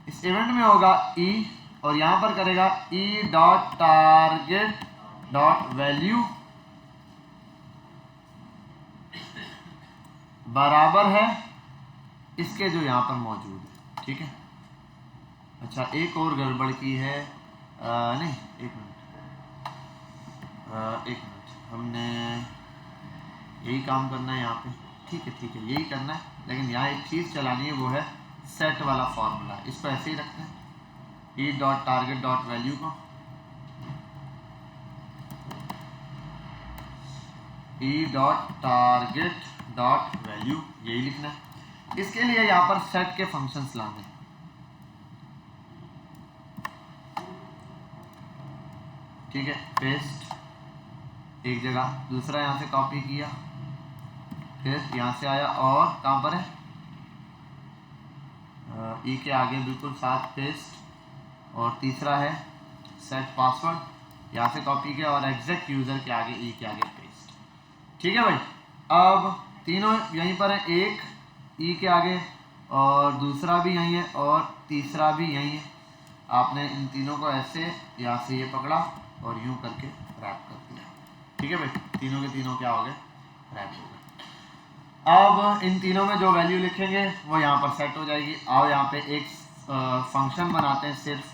इस इवेंट में होगा ई, और यहां पर करेगा e.target.value बराबर है इसके जो यहां पर मौजूद है, ठीक है। अच्छा एक और गड़बड़ की है, नहीं एक मिनट, हमने यही काम करना है यहाँ पे, ठीक है यही करना है, लेकिन यहाँ एक चीज़ चलानी है, वो है सेट वाला फॉर्मूला। इसको ऐसे ही रखते हैं, e dot target dot value को e dot target dot value यही लिखना है। इसके लिए यहाँ पर सेट के फंक्शंस लाने, ठीक है, पेस्ट एक जगह, दूसरा यहाँ से कॉपी किया, फिर यहाँ से आया और कहाँ पर है, ई के आगे बिल्कुल साथ पेस्ट, और तीसरा है सेट पासवर्ड, यहाँ से कॉपी किया और एग्जैक्ट यूज़र के आगे ई के आगे पेस्ट। ठीक है भाई, अब तीनों यहीं पर है, एक ई के आगे और दूसरा भी यहीं है और तीसरा भी यहीं है। आपने इन तीनों को ऐसे यहाँ से ये पकड़ा और यूं करके रैप कर दिया। ठीक है भाई, तीनों के तीनों क्या हो गए, रैप हो गए। अब इन तीनों में जो वैल्यू लिखेंगे वो यहाँ पर सेट हो जाएगी। आओ यहाँ पे एक फंक्शन बनाते हैं सिर्फ,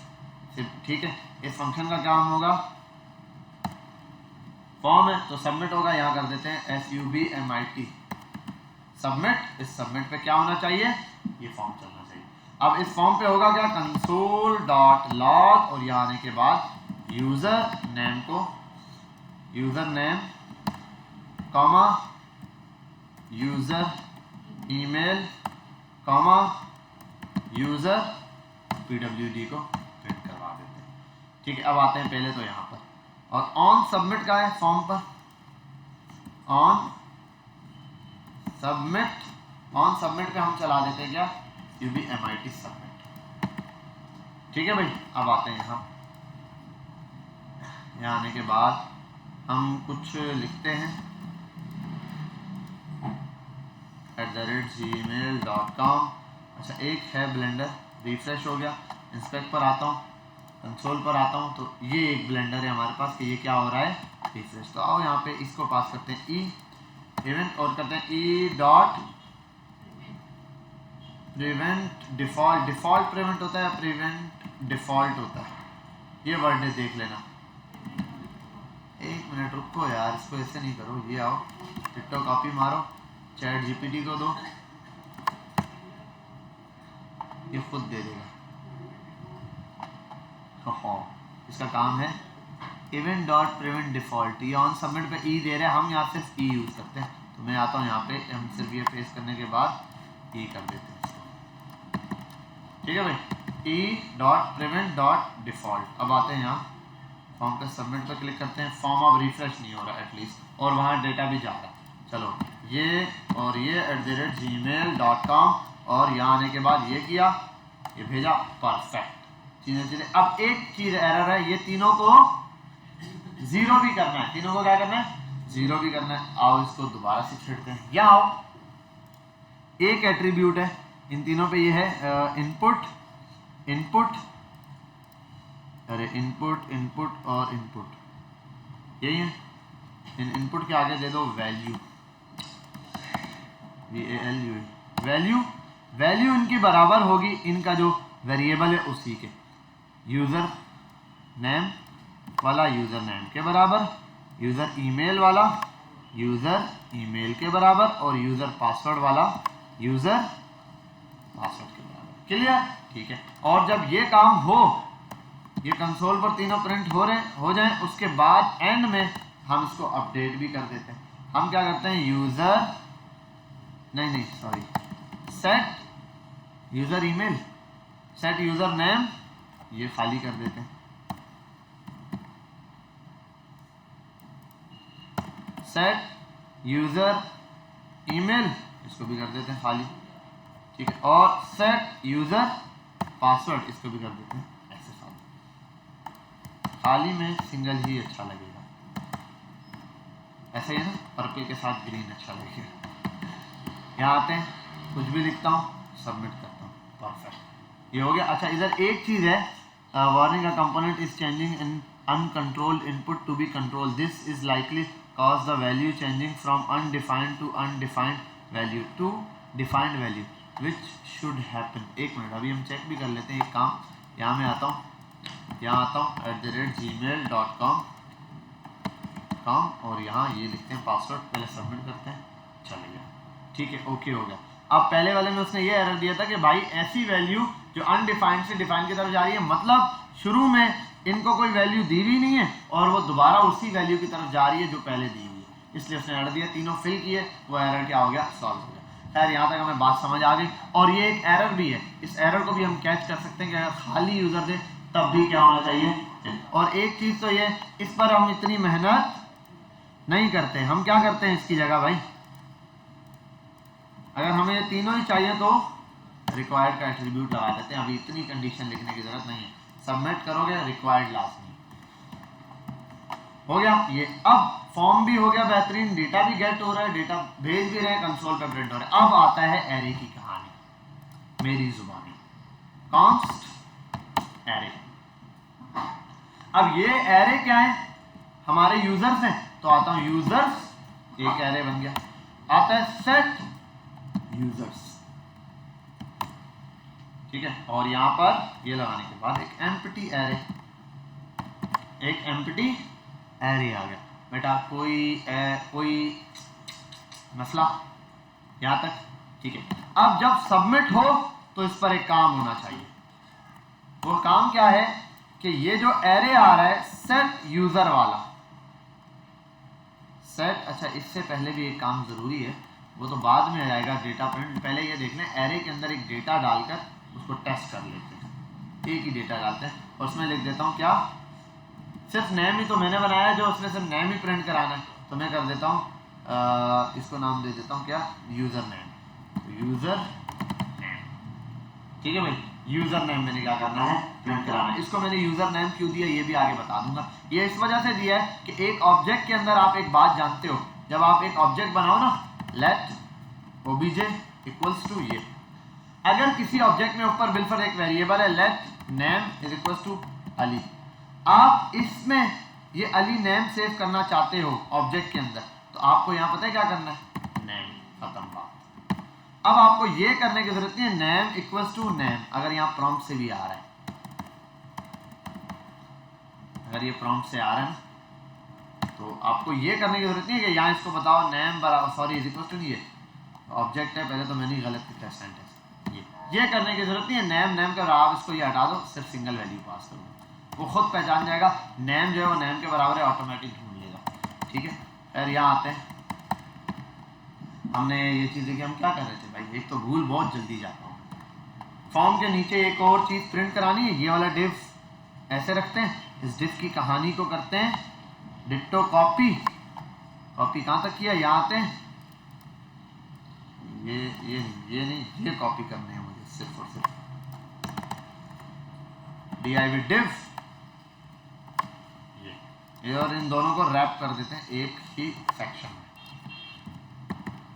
ठीक है। इस फंक्शन का काम होगा, फॉर्म है तो सबमिट होगा, यहाँ कर देते हैं SUBMIT सबमिट। इस सबमिट पे क्या होना चाहिए, ये फॉर्म चलना चाहिए। अब इस फॉर्म पे होगा क्या, कंसोल डॉट लॉग, और यहाँ आने के बाद यूजर नेम को user name comma user email comma user PWD को प्रिंट करवा देते हैं। ठीक है, अब आते हैं पहले तो यहाँ पर, और ऑन सबमिट का है फॉर्म पर, ऑन सबमिट पे हम चला देते हैं क्या, SUBMIT सबमिट। ठीक है भाई, अब आते हैं यहाँ आने के बाद हम कुछ लिखते हैं @gmail.com। अच्छा, एक है ब्लेंडर, रिफ्रेश हो गया, इंस्पेक्ट पर आता हूँ, कंसोल पर आता हूँ, तो ये एक ब्लेंडर है हमारे पास कि ये क्या हो रहा है, रिफ्रेश। तो आओ यहाँ पे इसको पास करते हैं ई इवेंट और करते हैं e dot prevent default. Default prevent होता है, प्रिवेंट डिफॉल्ट होता है, ये वर्ड है, देख लेना। एक मिनट रुको यार, इसको ऐसे नहीं करो, ये आओ टिकटॉक कॉपी मारो, चैट GPT को दो, ये खुद दे देगा। इसका काम है इवेंट डॉट प्रिवेंट डिफॉल्ट। ये ऑन सबमिट पे ई दे रहे हैं, हम यहाँ सिर्फ ई यूज़ करते हैं, तो मैं आता हूँ यहाँ पे, हम सिर्फ ये पेस्ट करने के बाद ई कर देते हैं। ठीक है भाई, ई डॉट प्रिवेंट डॉट डिफॉल्ट। अब आते हैं यहाँ फॉर्म पे, सबमिट पर क्लिक करते हैं। फॉर्म अब रिफ्रेश नहीं हो रहा एटलीस्ट, और वहाँ डेटा भी जा रहा है। चलो ये और ये @gmail.com, और यहाँ आने के बाद ये किया, ये भेजा, परफेक्ट, चीज़ें। अब एक चीज़ एरर है, ये तीनों को जीरो भी करना है, तीनों को क्या करना है, जीरो भी करना है। आओ इसको दोबारा से छिड़ते हैं, यहाँ आओ, एक एट्रीब्यूट है इन तीनों पे, ये है इनपुट और इनपुट, यही है। इन इनपुट के आगे दे दो वैल्यू, वैल्यू इनकी बराबर होगी इनका जो वेरिएबल है उसी के, यूज़र नेम वाला यूज़र नेम के बराबर, यूज़र ईमेल वाला यूज़र ईमेल के बराबर, और यूज़र पासवर्ड वाला यूज़र पासवर्ड के बराबर। क्लियर, ठीक है। और जब ये काम हो, ये कंसोल पर तीनों प्रिंट हो जाएं, उसके बाद एंड में हम इसको अपडेट भी कर देते हैं। हम क्या करते हैं, set user email, set user name, ये खाली कर देते हैं, सेट यूज़र ईमेल, इसको भी कर देते हैं खाली, ठीक है। और सेट यूज़र पासवर्ड, इसको भी कर देते हैं ऐसे खाली में सिंगल ही अच्छा लगेगा, ऐसा ही है ना, पर्पल के साथ ग्रीन अच्छा लगेगा। यहाँ आते हैं, कुछ भी लिखता हूँ, सबमिट करता हूँ, परफेक्ट, ये हो गया। अच्छा, इधर एक चीज़ है, warning a component is changing an uncontrolled input to be control, this is likely cause the value changing from undefined to undefined value to defined value which should happen। एक मिनट, अभी हम चेक भी कर लेते हैं एक काम। यहाँ मैं आता हूँ, @gmail.com, और यहाँ ये लिखते हैं पासवर्ड, पहले सबमिट करते हैं, चलेगा। ठीक है, ओके हो गया। अब पहले वाले में उसने ये एरर दिया था कि भाई ऐसी वैल्यू जो अनडिफाइंड से डिफाइंड की तरफ जा रही है, मतलब शुरू में इनको कोई वैल्यू दी भी नहीं है और वो दोबारा उसी वैल्यू की तरफ जा रही है जो पहले दी हुई है, इसलिए उसने एरर दिया। तीनों फिल किए, वो एरर क्या हो गया, सॉल्व हो गया। खैर यहाँ तक हमें बात समझ आ गई। और ये एक एरर भी है, इस एरर को भी हम कैच कर सकते हैं कि अगर खाली यूजर दे तब भी क्या होना चाहिए। और एक चीज तो ये, इस पर हम इतनी मेहनत नहीं करते, हम क्या करते हैं इसकी जगह भाई, अगर हमें ये तीनों ही चाहिए तो रिक्वायर्ड का एट्रीब्यूट लगा देते हैं। अभी इतनी कंडीशन लिखने की जरूरत नहीं है, सबमिट करोगे रिक्वायर्ड लाजमी हो गया ये। अब फॉर्म भी हो गया बेहतरीन, डेटा भी गेट हो रहा है, डेटा भेज भी रहे हैं, कंसोल पे प्रिंट हो रहा है। अब आता है एरे की कहानी, मेरी जुबानी, कॉन्स्ट एरे। अब ये एरे क्या है, हमारे यूजर्स हैं, तो आता हूं यूजर्स, एक एरे बन गया। आता है सेट यूजर्स, ठीक है, और यहां पर ये लगाने के बाद एक एम्प्टी एरे, एक एम्प्टी एरे आ गया। बेटा कोई मसला यहां तक, ठीक है। अब जब सबमिट हो तो इस पर एक काम होना चाहिए। वो काम क्या है कि ये जो एरे आ रहा है सेट यूजर वाला, सेट, अच्छा इससे पहले भी एक काम जरूरी है, वो तो बाद में आ जाएगा डेटा प्रिंट। पहले ये देख लें, एरे के अंदर एक डेटा डालकर उसको टेस्ट कर लेते हैं। एक ही डेटा डालते हैं और उसमें लिख देता हूँ क्या, सिर्फ नेम ही तो मैंने बनाया है, जो उसमें सिर्फ नेम ही प्रिंट कराना है, तो मैं कर देता हूँ इसको नाम दे देता हूँ क्या, यूजर नेम, यूजर नेम, ठीक है भाई। यूजर नेम मैंने क्या करना है, प्रिंट कराना है। इसको मैंने यूजर नेम क्यों दिया ये भी आगे बता दूंगा। ये इस वजह से दिया है कि एक ऑब्जेक्ट के अंदर आप एक बात जानते हो, जब आप एक ऑब्जेक्ट बनाओ ना, लेट ओबीजे इक्वल्स टू ये, अगर किसी ऑब्जेक्ट में ऊपर बिल्कुल एक वेरिएबल है let name is equals to Ali, आप इसमें ये अली नेम सेव करना चाहते हो ऑब्जेक्ट के अंदर, तो आपको यहाँ पता है क्या करना है, नेम, खत्म बात। अब आपको ये करने की जरूरत नहीं है नेम इक्वल्स टू नेम, अगर यहाँ प्रॉम्प्ट से भी आ रहा है, अगर ये प्रॉम्प्ट से आ रहा है ना, तो आपको ये करने की जरूरत नहीं है कि यहाँ इसको बताओ नेम बराबर, सॉरी इज इक्वल्स टू नहीं है, ऑब्जेक्ट है, पहले तो मैंने गलत लिखा सेंटेंस, ये करने की जरूरत नहीं है। नेम नेम का आप इसको ये हटा दो, सिर्फ सिंगल वैल्यू पास कर दो, वो खुद पहचान जाएगा। नेम जो है वो नेम के बराबर है, ऑटोमेटिक ढूंढ लेगा, ठीक है। फिर यहाँ आते हैं, हमने ये चीज़ें कि हम क्या कर रहे थे भाई, एक तो भूल बहुत जल्दी जाता हूँ। फॉर्म के नीचे एक और चीज़ प्रिंट करानी है, ये वाला डिव ऐसे रखते हैं, इस डिव की कहानी को करते हैं डिट्टो कॉपी, कॉपी कहाँ तक किया, यहाँ आते हैं, ये नहीं, ये कॉपी करने हैं मुझे सिर्फ और सिर्फ, div div, ये और इन दोनों को रैप कर देते हैं एक ही सेक्शन में।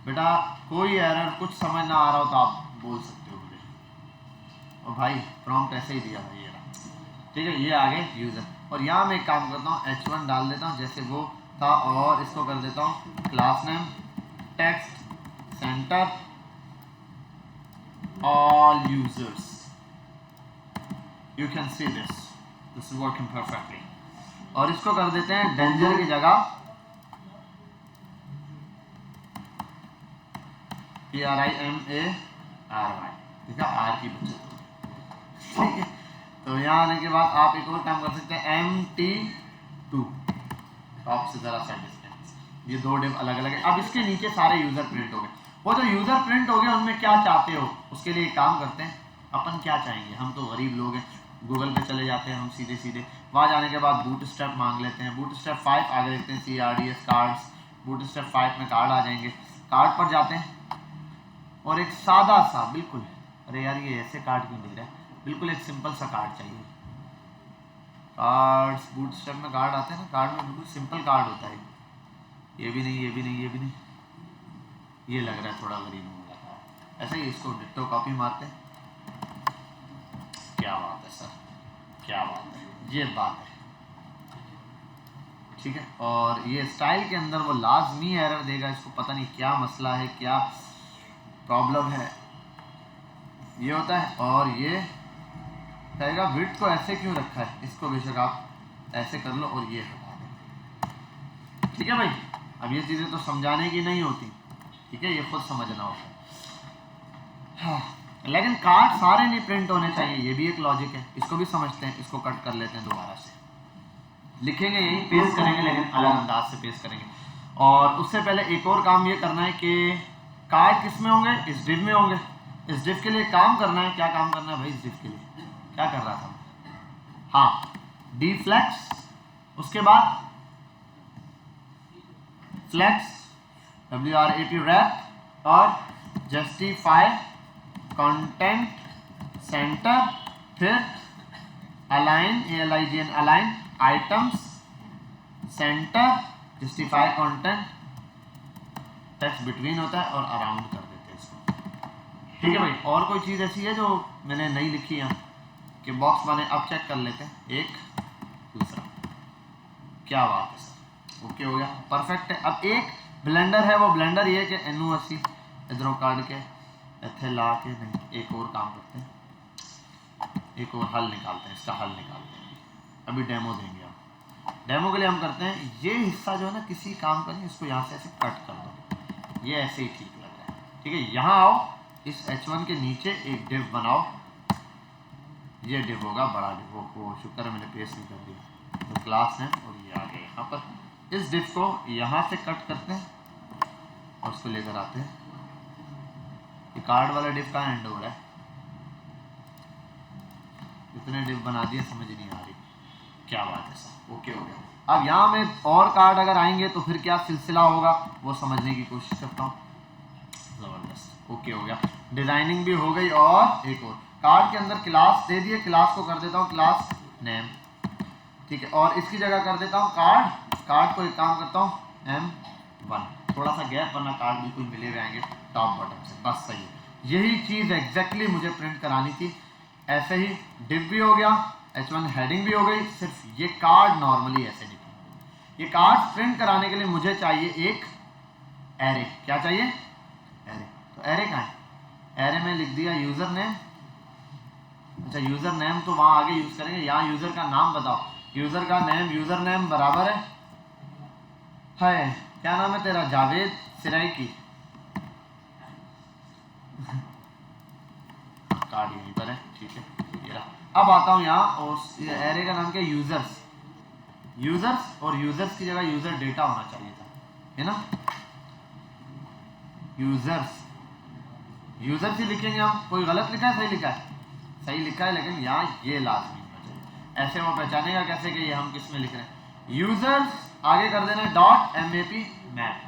बेटा कोई एरर, कुछ समझ ना आ रहा हो तो आप बोल सकते हो मुझे, और भाई प्रॉम्प्ट ऐसे ही दिया भाई, ये रहा, ठीक है। ये आगे यूजर, और यहाँ मैं एक काम करता हूँ, h1 डाल देता हूँ जैसे वो था, और इसको कर देता हूँ class name text centre all users, you can see this is working perfectly, और इसको कर देते हैं डेंजर की जगह PRIMARY, ठीक है, आर की बचत होगी, ठीक है। तो यहाँ आने के बाद आप एक और काम कर सकते हैं, MT2 टॉप से जरा सा डिस्टेंस, ये दो डिव अलग अलग है। अब इसके नीचे सारे यूजर प्रिंट हो गए, वो जो यूजर प्रिंट हो गए उनमें क्या चाहते हो, उसके लिए एक काम करते हैं, अपन क्या चाहेंगे, हम तो गरीब लोग हैं, गूगल पे चले जाते हैं हम सीधे सीधे, वहाँ जाने के बाद बूटस्ट्रैप मांग लेते हैं, बूटस्ट्रैप 5 आगे देखते हैं, CRDS कार्ड्स, बूटस्ट्रैप 5 में कार्ड आ जाएंगे, कार्ड पर जाते हैं और एक सादा सा बिल्कुल, अरे यार ये ऐसे कार्ड क्यों दे रहा है, बिल्कुल एक सिंपल सा कार्ड चाहिए। कार्ड्स बूटस्ट्रैप में कार्ड आते हैं ना, कार्ड में बिल्कुल सिंपल कार्ड होता है, ये भी नहीं, ये भी नहीं, ये भी नहीं, ये लग रहा है थोड़ा गरीब हो रहा है, ऐसे ही इसको डिट्टो कॉपी मारते हैं। क्या बात है सर, क्या बात है, ये बात है, ठीक है। और ये स्टाइल के अंदर वो लाजमी एरर देगा, इसको पता नहीं क्या मसला है, क्या प्रॉब्लम है, ये होता है। और ये कहेगा विड्थ को ऐसे क्यों रखा है, इसको बेशक आप ऐसे कर लो और ये हटा दो, ठीक है भाई। अब ये चीज़ें तो समझाने की नहीं होती, ठीक है, ये खुद समझना होगा। हाँ, लेकिन कार्ड सारे नहीं प्रिंट होने चाहिए, ये भी एक लॉजिक है, इसको भी समझते हैं। इसको कट कर लेते हैं, दोबारा से लिखेंगे, यही पेस्ट करेंगे, लेकिन अलग अंदाज से पेस्ट करेंगे। और उससे पहले एक और काम ये करना है कि कार्ड किस में होंगे, इस डिव में होंगे। इस डिव के लिए काम करना है, क्या काम करना है भाई, इस डिव के लिए क्या कर रहा था, हाँ, डी फ्लेक्स, उसके बाद फ्लेक्स WRAP रैप और जस्टिफाई कंटेंट सेंटर, फिर align ALIGN align items centre, justify content, text between होता है और अराउंड कर देते हैं इसको। ठीक है भाई, और कोई चीज़ ऐसी है जो मैंने नहीं लिखी है कि बॉक्स बने, अब चेक कर लेते हैं, एक दूसरा, क्या बात है सर, ओके हो गया, परफेक्ट है। अब एक ब्लेंडर है, वो ब्लेंडर ये कि NO80 इधरों काट के इथे ला के, नहीं, एक और काम करते हैं, एक और हल निकालते हैं, इसका हल निकालते हैं, अभी डेमो देंगे हम। डेमो के लिए हम करते हैं, ये हिस्सा जो है ना किसी काम का नहीं, इसको यहाँ से ऐसे कट कर दो, ये ऐसे ही ठीक लग रहा है। ठीक है, यहाँ आओ, इस H1 के नीचे एक डिव बनाओ, ये डिव होगा बड़ा डिव, वो शुक्र है मैंने पेस्ट नहीं कर दिया, तो क्लास है और ये आ गया यहाँ पर। इस डिव को यहाँ से कट करते हैं और उसको लेकर आते हैं, ये कार्ड वाला डिव का एंड हो रहा है, इतने डिव बना दिए, समझ नहीं आ रही, क्या बात है सर, ओके हो गया। अब यहाँ में और कार्ड अगर आएंगे तो फिर क्या सिलसिला होगा, वो समझने की कोशिश करता हूँ। जबरदस्त, ओके हो गया, डिजाइनिंग भी हो गई। और एक और कार्ड के अंदर क्लास दे दिए, क्लास को कर देता हूँ क्लास नेम, ठीक है, और इसकी जगह कर देता हूँ कार्ड को एक काम करता हूँ M1, थोड़ा सा गैप, वरना कार्ड बिल्कुल मिले हुए आएंगे टॉप बटन से, बस सही है। यही चीज़ एग्जैक्टली मुझे प्रिंट करानी थी। ऐसे ही डिव भी हो गया, H1 हेडिंग भी हो गई, सिर्फ ये कार्ड नॉर्मली ऐसे नहीं प्रिंट। ये कार्ड प्रिंट कराने के लिए मुझे चाहिए एक एरे, क्या चाहिए, एरे। तो एरे कहाँ है, एरे में लिख दिया यूज़र नेम, अच्छा यूज़र नेम तो वहाँ आगे यूज़ करेंगे, यहाँ यूज़र का नाम बताओ, यूज़र का नेम, यूज़र नेम बराबर है क्या नाम है तेरा, जावेद सिराइकी, कार्ड यहीं पर है, ठीक है, ये रहा। अब आता हूँ यहाँ, और एरे का नाम क्या, यूजर्स, और यूजर्स की जगह यूजर डेटा होना चाहिए था, है ना, यूजर्स ही लिखेंगे हम। कोई गलत लिखा है, सही लिखा है, सही लिखा है, लेकिन यहाँ ये लाजमी होना चाहिए, ऐसे वो पहचानेगा कैसे कि ये हम किस में लिख रहे हैं। यूजर्स आगे कर देना .map मैप।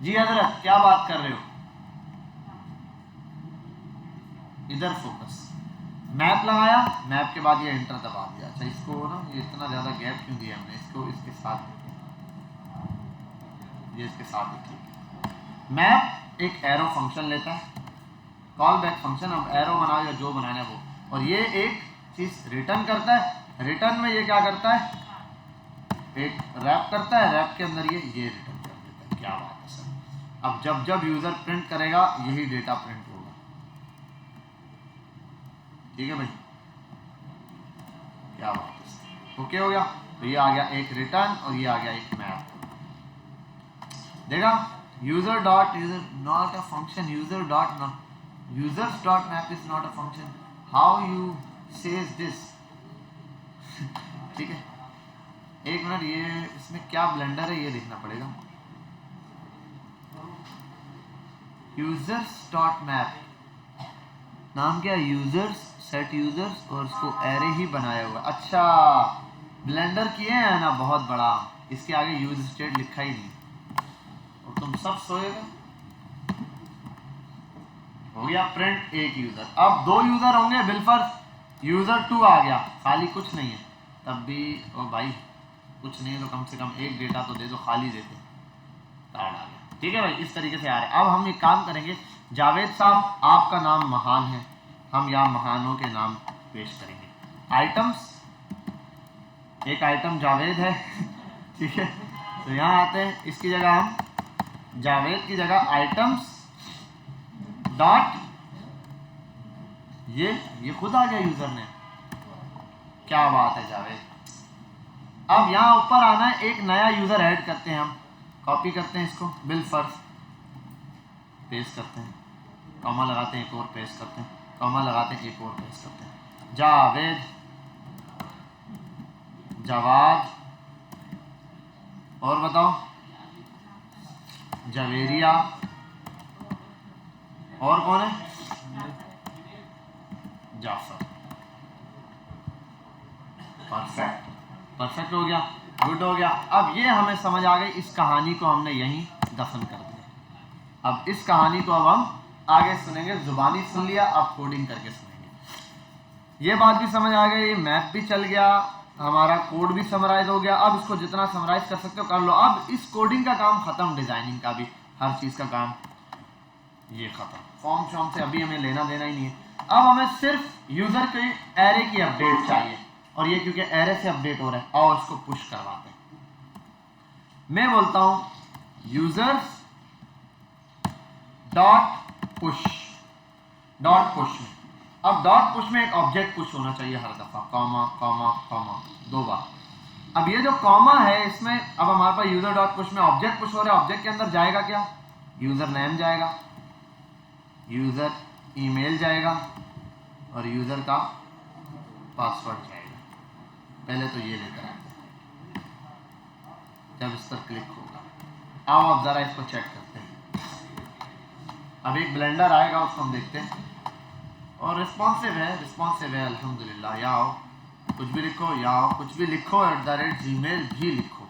जी हजरत, क्या बात कर रहे हो, इधर फोकस, मैप लगाया, मैप के बाद ये एंटर दबा दिया। अच्छा इसको ना, ये इतना ज़्यादा गैप क्यों दिया हमने, इसको इसके साथ, ये इसके साथ ही ठीक है। मैप एक एरो फंक्शन लेता है, कॉल बैक फंक्शन, अब एरो बनाओ या जो बनाना है वो, और ये एक चीज़ रिटर्न करता है। रिटर्न में ये क्या करता है, एक रैप करता है, रैप के अंदर ये रिटर्न कर देता है। क्या बात है सर, अब जब जब यूज़र प्रिंट करेगा यही डेटा प्रिंट होगा, ठीक है भाई, क्या बात है, ओके हो गया। तो ये आ गया एक रिटर्न और ये आ गया एक मैप। देखा, user dot user not a function, user dot ना, users dot map is not a function, how you says this, ठीक है। एक मिनट, ये इसमें क्या ब्लेंडर है ये देखना पड़ेगा। यूजर्स डॉट मैप, नाम क्या है, यूजर्स, सेट यूजर्स, और उसको एरे ही बनाया हुआ। अच्छा, ब्लेंडर किए हैं ना बहुत बड़ा, इसके आगे यूज स्टेट लिखा ही नहीं, और तुम सब सोएगा। हो गया प्रिंट एक यूजर। अब दो यूजर होंगे, बिलफर्ज यूजर 2 आ गया, खाली कुछ नहीं है, तब भी ओ भाई कुछ नहीं है तो कम से कम एक डेटा तो दे दो, खाली देते कार्ड आ गया, ठीक है भाई। इस तरीके से आ रहा है। अब हम एक काम करेंगे, जावेद साहब आपका नाम महान है, हम यहाँ महानों के नाम पेश करेंगे। आइटम्स, एक आइटम जावेद है, ठीक है, तो यहाँ आते हैं, इसकी जगह हम जावेद की जगह आइटम्स डॉट, ये खुद आ गया यूजर ने, क्या बात है जावेद। अब यहाँ ऊपर आना है, एक नया यूजर ऐड करते हैं हम, कॉपी करते हैं इसको बिल फर्ज, पेस्ट करते हैं, कॉमा लगाते हैं, एक और पेस्ट करते हैं, कॉमा लगाते हैं, एक और पेस्ट करते हैं। जावेद, जवाद, और बताओ जवेरिया, और कौन है? जाफर। परफेक्ट, परफेक्ट हो गया, गुड हो गया। अब ये हमें समझ आ गई, इस कहानी को हमने यहीं दफन कर दिया। अब इस कहानी को अब हम आगे सुनेंगे, जुबानी सुन लिया, अब कोडिंग करके सुनेंगे। ये बात भी समझ आ गई, मैथ भी चल गया, हमारा कोड भी समराइज हो गया। अब इसको जितना समराइज कर सकते हो कर लो। अब इस कोडिंग का काम खत्म, डिजाइनिंग का भी, हर चीज का काम ये खत्म। फॉर्म शॉर्म से अभी हमें लेना देना ही नहीं है। अब हमें सिर्फ यूजर के एरे की अपडेट चाहिए, और ये क्योंकि एरे से अपडेट हो रहा है, और इसको पुश करवाते हैं। मैं बोलता हूं users dot push, dot push में, अब डॉट पुश में एक ऑब्जेक्ट पुश होना चाहिए हर दफा, कॉमा कॉमा कॉमा 2 बार। अब ये जो कॉमा है इसमें, अब हमारे पास यूजर डॉट पुश में ऑब्जेक्ट पुश हो रहा है, ऑब्जेक्ट के अंदर जाएगा क्या? यूजर नेम जाएगा, यूजर ईमेल जाएगा, और यूजर का पासवर्ड जाएगा। पहले तो ये लेकर आते हैं, जब इस पर क्लिक होगा। आओ अब जरा इसको चेक करते हैं। अब एक ब्लेंडर आएगा, उसको हम देखते हैं, और रिस्पॉन्सिव है, रिस्पॉन्सिव है अल्हम्दुलिल्लाह। या आओ कुछ भी लिखो, या आओ कुछ भी लिखो, @gmail भी लिखो,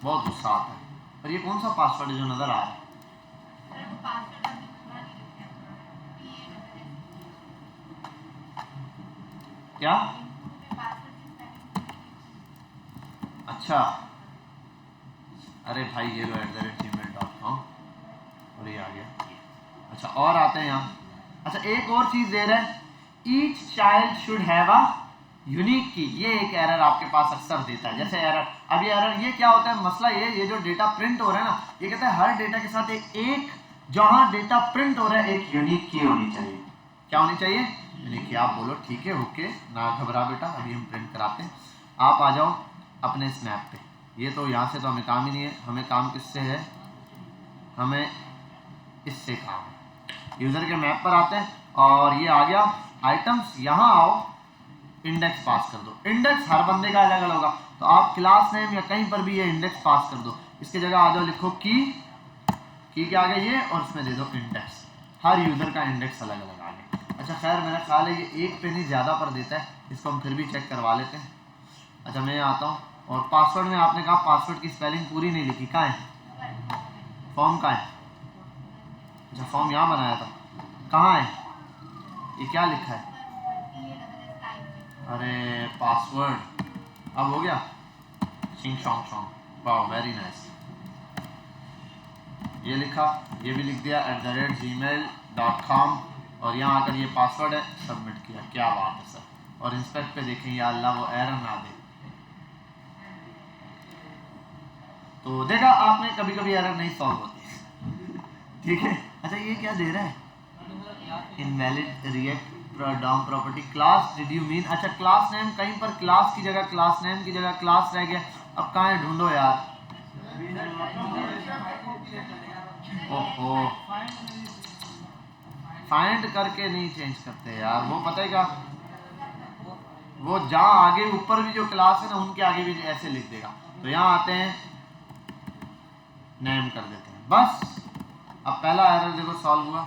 बहुत गुस्सा आता है। और ये कौन सा पासवर्ड है जो नजर आ रहा है? क्या? अच्छा, अरे भाई ये लो @gmail.com, और ये आ गया। अच्छा, और आते हैं यहाँ। अच्छा, एक और चीज दे रहा है, each child should have a unique की। ये एक एरर आपके पास अक्सर देता है, जैसे एरर। अब ये एरर ये क्या होता है, मसला ये जो डेटा प्रिंट हो रहा है ना, ये कहता है हर डेटा के साथ एक जहां डेटा प्रिंट हो रहा है एक यूनिक की होनी चाहिए। क्या होनी चाहिए? यूनिक की। आप बोलो ठीक है, ओके, ना घबरा बेटा, अभी हम प्रिंट कराते हैं। आप आ जाओ अपने स्नैप पे। ये तो यहाँ से तो हमें काम ही नहीं है, हमें काम किससे है? हमें इससे काम है। यूजर के मैप पर आते हैं, और ये आ गया आइटम्स। यहाँ आओ, इंडेक्स पास कर दो। इंडेक्स हर बंदे का अलग अलग होगा, तो आप क्लास नेम या कहीं पर भी ये इंडेक्स पास कर दो। इसकी जगह आ जाओ, लिखो की के आगे ये, और इसमें दे दो इंडेक्स। हर यूजर का इंडेक्स अलग अलग आ गया। अच्छा, खैर मेरा ख्याल है ये एक पे नहीं ज़्यादा पर देता है, इसको हम फिर भी चेक करवा लेते हैं। अच्छा, मैं आता हूँ, और पासवर्ड में आपने कहा पासवर्ड की स्पेलिंग पूरी नहीं लिखी, कहाँ है? फॉर्म कहाँ है? अच्छा, फॉर्म यहाँ बनाया था, कहाँ है? ये क्या लिखा है? अरे पासवर्ड, अब हो गया। शिंग शोंग शोंग, वाह वेरी नाइस। ये लिखा, ये भी लिख दिया @gmail.com, और यहाँ आकर ये पासवर्ड है, सबमिट किया। क्या बात है सर। और इंस्पेक्ट पे देखें, या अल्लाह वो एरर ना दे। तो देखा आपने, कभी कभी एरर नहीं सॉल्व होती। ठीक है। अच्छा, ये क्या दे रहा है? Invalid react down property class, did you mean? अच्छा, क्लास नेम, कहीं पर क्लास की जगह क्लास नेम की जगह क्लास रह गया। अब कहाँ है, ढूंढो यार। ओहो, फाइंड करके नहीं चेंज करते यार, वो पता है क्या, वो जहाँ आगे ऊपर भी जो क्लास है ना, उनके आगे भी ऐसे लिख देगा। तो यहाँ आते हैं, नेम कर देते हैं, बस। अब पहला एरर देखो सॉल्व हुआ।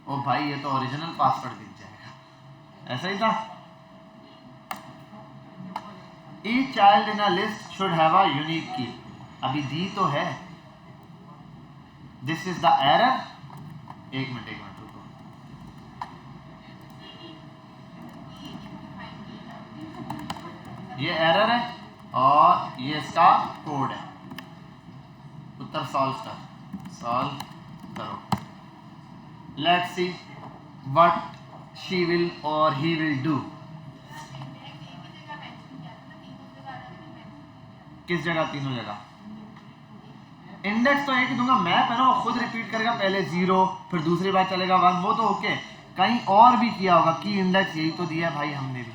ओ भाई, ये तो ओरिजिनल पासवर्ड दिख जाएगा, ऐसा ही था। Each child in a list should have a unique key, अभी दी तो है। This is the error। एक मिनट रुको, ये एरर है, और ये इसका कोड है। उत्तर सॉल्व करो। Let's see what she will or he will do। किस जगह? तीनों जगह। इंडेक्स तो एक ही दूंगा, मैप है ना, वो खुद रिपीट करेगा, पहले 0, फिर दूसरी बार चलेगा 1, वो तो ओके। कहीं और भी किया होगा की इंडेक्स, यही तो दिया है भाई हमने भी।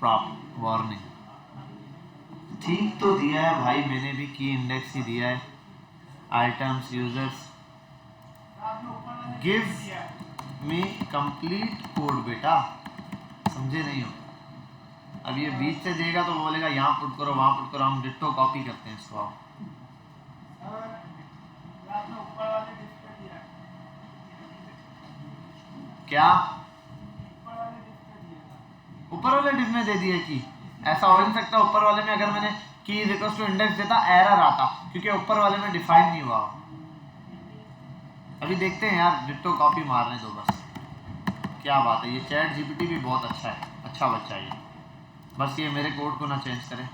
प्रॉप वार्निंग ठीक तो दिया है भाई, मैंने भी की इंडेक्स ही दिया है। Items users give me complete code, बेटा समझे नहीं हो। अब ये बीच से देगा तो वो बोलेगा यहाँ पुट करो वहां पुट करो, हम डिट्टो कॉपी करते हैं इसको। क्या ऊपर वाले डिफ में दे दिया कि ऐसा हो नहीं सकता। ऊपर वाले में अगर मैंने की इज इक्वल टू इंडेक्स देता एरर आता, क्योंकि ऊपर वाले में डिफाइन नहीं हुआ। अभी देखते हैं यार, डिट्टो कॉपी मारने दो बस। क्या बात है, ये चैट जीपीटी भी बहुत अच्छा है, अच्छा बच्चा है ये। बस ये मेरे कोड को ना चेंज करे।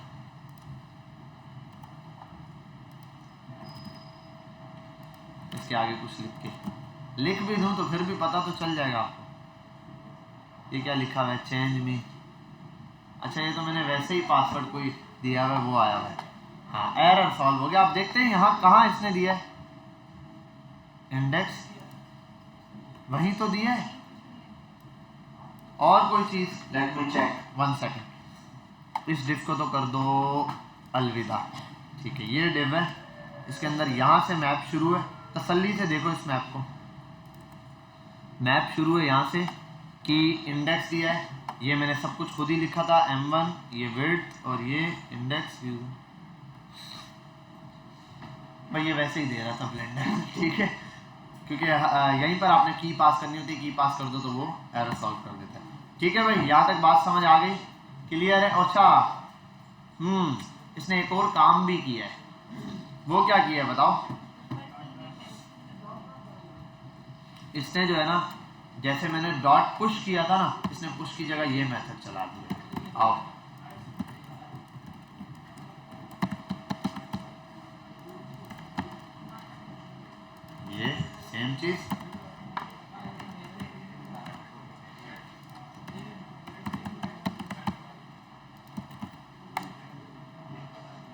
इसके आगे कुछ लिख भी दूं तो फिर भी पता तो चल जाएगा आपको। ये क्या लिखा हुआ है, चेंज मी। अच्छा ये तो मैंने वैसे ही पासवर्ड कोई दिया हुआ है, वो आया हुआ है। हाँ एरर सॉल्व हो गया। आप देखते हैं यहाँ कहाँ इसने दिया है इंडेक्स, वहीं तो दिया है। और कोई चीज, लेट मी चेक 1 सेकेंड। इस डिफ को तो कर दो अलविदा। ठीक है ये डिव है, इसके अंदर यहाँ से मैप शुरू है। तसल्ली से देखो इस मैप को, मैप शुरू है यहाँ से कि इंडेक्स दिया है। ये मैंने सब कुछ खुद ही लिखा था, m1 ये विड्थ और ये इंडेक्स भाई ये वैसे ही दे रहा था ब्लेंडर। ठीक है क्योंकि यहीं पर आपने की पास करनी होती है, की पास कर दो तो वो एरर सॉल्व कर देता है। ठीक है भाई यहाँ तक बात समझ आ गई, क्लियर है। अच्छा इसने एक और काम भी किया है, वो क्या किया है बताओ। इसने जो है ना, जैसे मैंने डॉट पुश किया था ना, इसने पुश की जगह ये मेथड चला दिया। आओ ये सेम चीज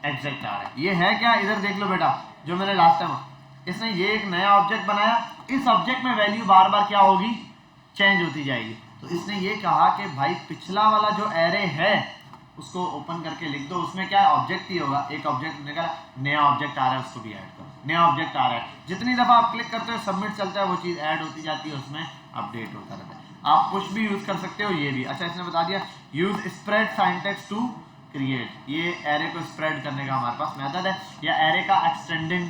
एग्जैक्ट आ रहा है। ये है क्या, इधर देख लो बेटा, जो मैंने लास्ट टाइम, इसने ये एक नया ऑब्जेक्ट बनाया। इस ऑब्जेक्ट में वैल्यू बार बार क्या होगी, चेंज होती जाएगी। तो इसने ये कहा कि भाई पिछला वाला जो एरे है उसको ओपन करके लिख दो, उसमें क्या ऑब्जेक्ट ही होगा। एक ऑब्जेक्ट निकला, नया ऑब्जेक्ट आ रहा है, उसको भी ऐड करो। नया ऑब्जेक्ट आ रहा है, जितनी दफा आप क्लिक करते हो सबमिट चलता है, वो चीज ऐड होती जाती है, उसमें अपडेट होता रहता है। आप पुश भी यूज कर सकते हो, ये भी। अच्छा इसने बता दिया use spread syntax to create, ये एरे को स्प्रेड करने का हमारे पास मेथड है, या एरे का एक्सटेंड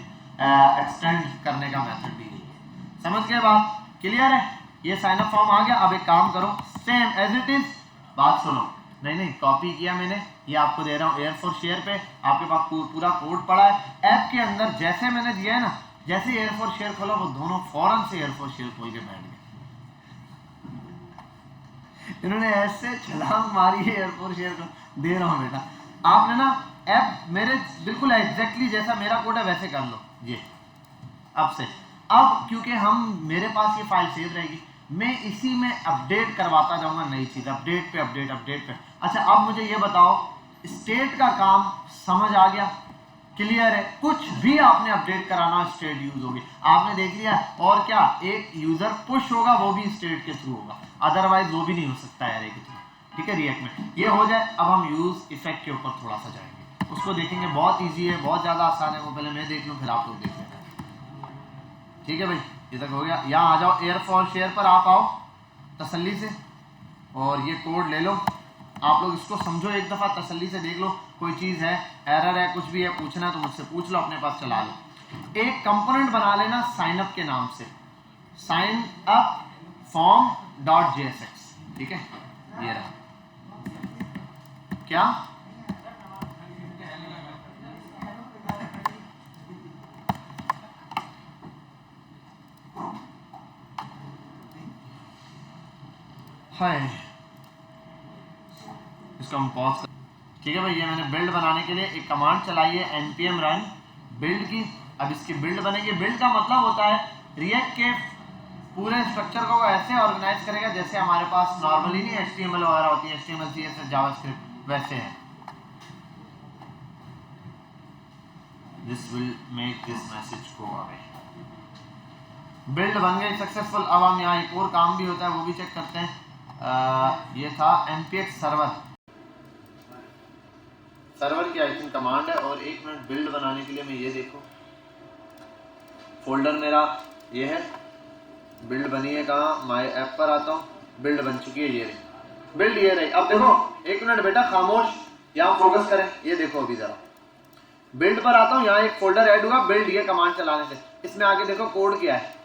करने का मेथड भी है। समझ गए बात, क्लियर है। ये साइन अप फॉर्म आ गया। अब एक काम करो, सेम एज इट इज, बात सुनो। नहीं कॉपी किया मैंने, ये आपको दे रहा हूँ एयर फॉर शेयर पे। आपके पास पूरा कोड पड़ा है ऐप के अंदर, जैसे मैंने दिया है ना, जैसे एयर फॉर शेयर खोला वो दोनों फौरन से एयर फॉर शेयर खोल के बैठ गए। इन्होंने ऐसे छलांग मारी है एयर फॉर शेयर को। दे रहा हूँ बेटा, आपने ना ऐप मेरे बिल्कुल एग्जैक्टली जैसा मेरा कोड है वैसे कर लो ये अब से। अब क्योंकि मेरे पास ये फाइल सेव रहेगी, मैं इसी में अपडेट करवाता जाऊंगा नई चीज, अपडेट पे अपडेट, अपडेट पे। अच्छा अब मुझे ये बताओ, स्टेट का काम समझ आ गया, क्लियर है। कुछ भी आपने अपडेट कराना, स्टेट यूज होगी, आपने देख लिया। और क्या, एक यूजर पुश होगा वो भी स्टेट के थ्रू होगा, अदरवाइज वो भी नहीं हो सकता एरे के थ्रू। ठीक है रिएक्ट में ये हो जाए। अब हम यूज इफेक्ट के ऊपर थोड़ा सा जाएंगे, उसको देखेंगे। बहुत ईजी है, बहुत ज्यादा आसान है। वो पहले मैं देख लूँ फिर आप लोग देख लेना। ठीक है भाई ये तक हो गया। यहाँ आ जाओ, एयर फॉर शेयर पर आप आओ तसल्ली से, और ये कोड ले लो। आप लोग इसको समझो एक दफ़ा, तसल्ली से देख लो, कोई चीज़ है, एरर है, कुछ भी है, पूछना है तो मुझसे पूछ लो, अपने पास चला लो। एक कंपोनेंट बना लेना साइन अप के नाम से, sign up form dot JSX। ठीक है ये रहा। क्या है, इसको हम पॉज कर। ठीक है भाई ये मैंने बिल्ड बनाने के लिए एक कमांड चलाई है npm run बिल्ड की। अब इसकी बिल्ड बनेगी। बिल्ड का मतलब होता है रिएक्ट के पूरे स्ट्रक्चर को ऐसे ऑर्गेनाइज करेगा जैसे हमारे पास नॉर्मली नहीं HTML वगैरह होती है, HTML CSS जावास्क्रिप्ट वैसे है। This will make this message go away. Build बन गई सक्सेसफुल। अब हम यहाँ एक और काम भी होता है वो भी चेक करते हैं। ये था npx सर्वर। सर्वर की आई थिंक कमांड है। और 1 मिनट, बिल्ड बनाने के लिए मैं ये देखो फोल्डर मेरा ये है, बिल्ड बनी है कहाँ, माय ऐप पर आता हूँ, बिल्ड बन चुकी है, ये रही बिल्ड, ये रही। अब देखो 1 मिनट बेटा खामोश, यहाँ फोकस करें, ये देखो अभी जरा बिल्ड पर आता हूँ, यहाँ एक फोल्डर ऐड हुआ बिल्ड, ये कमांड चलाने से। इसमें आगे देखो कोड क्या है,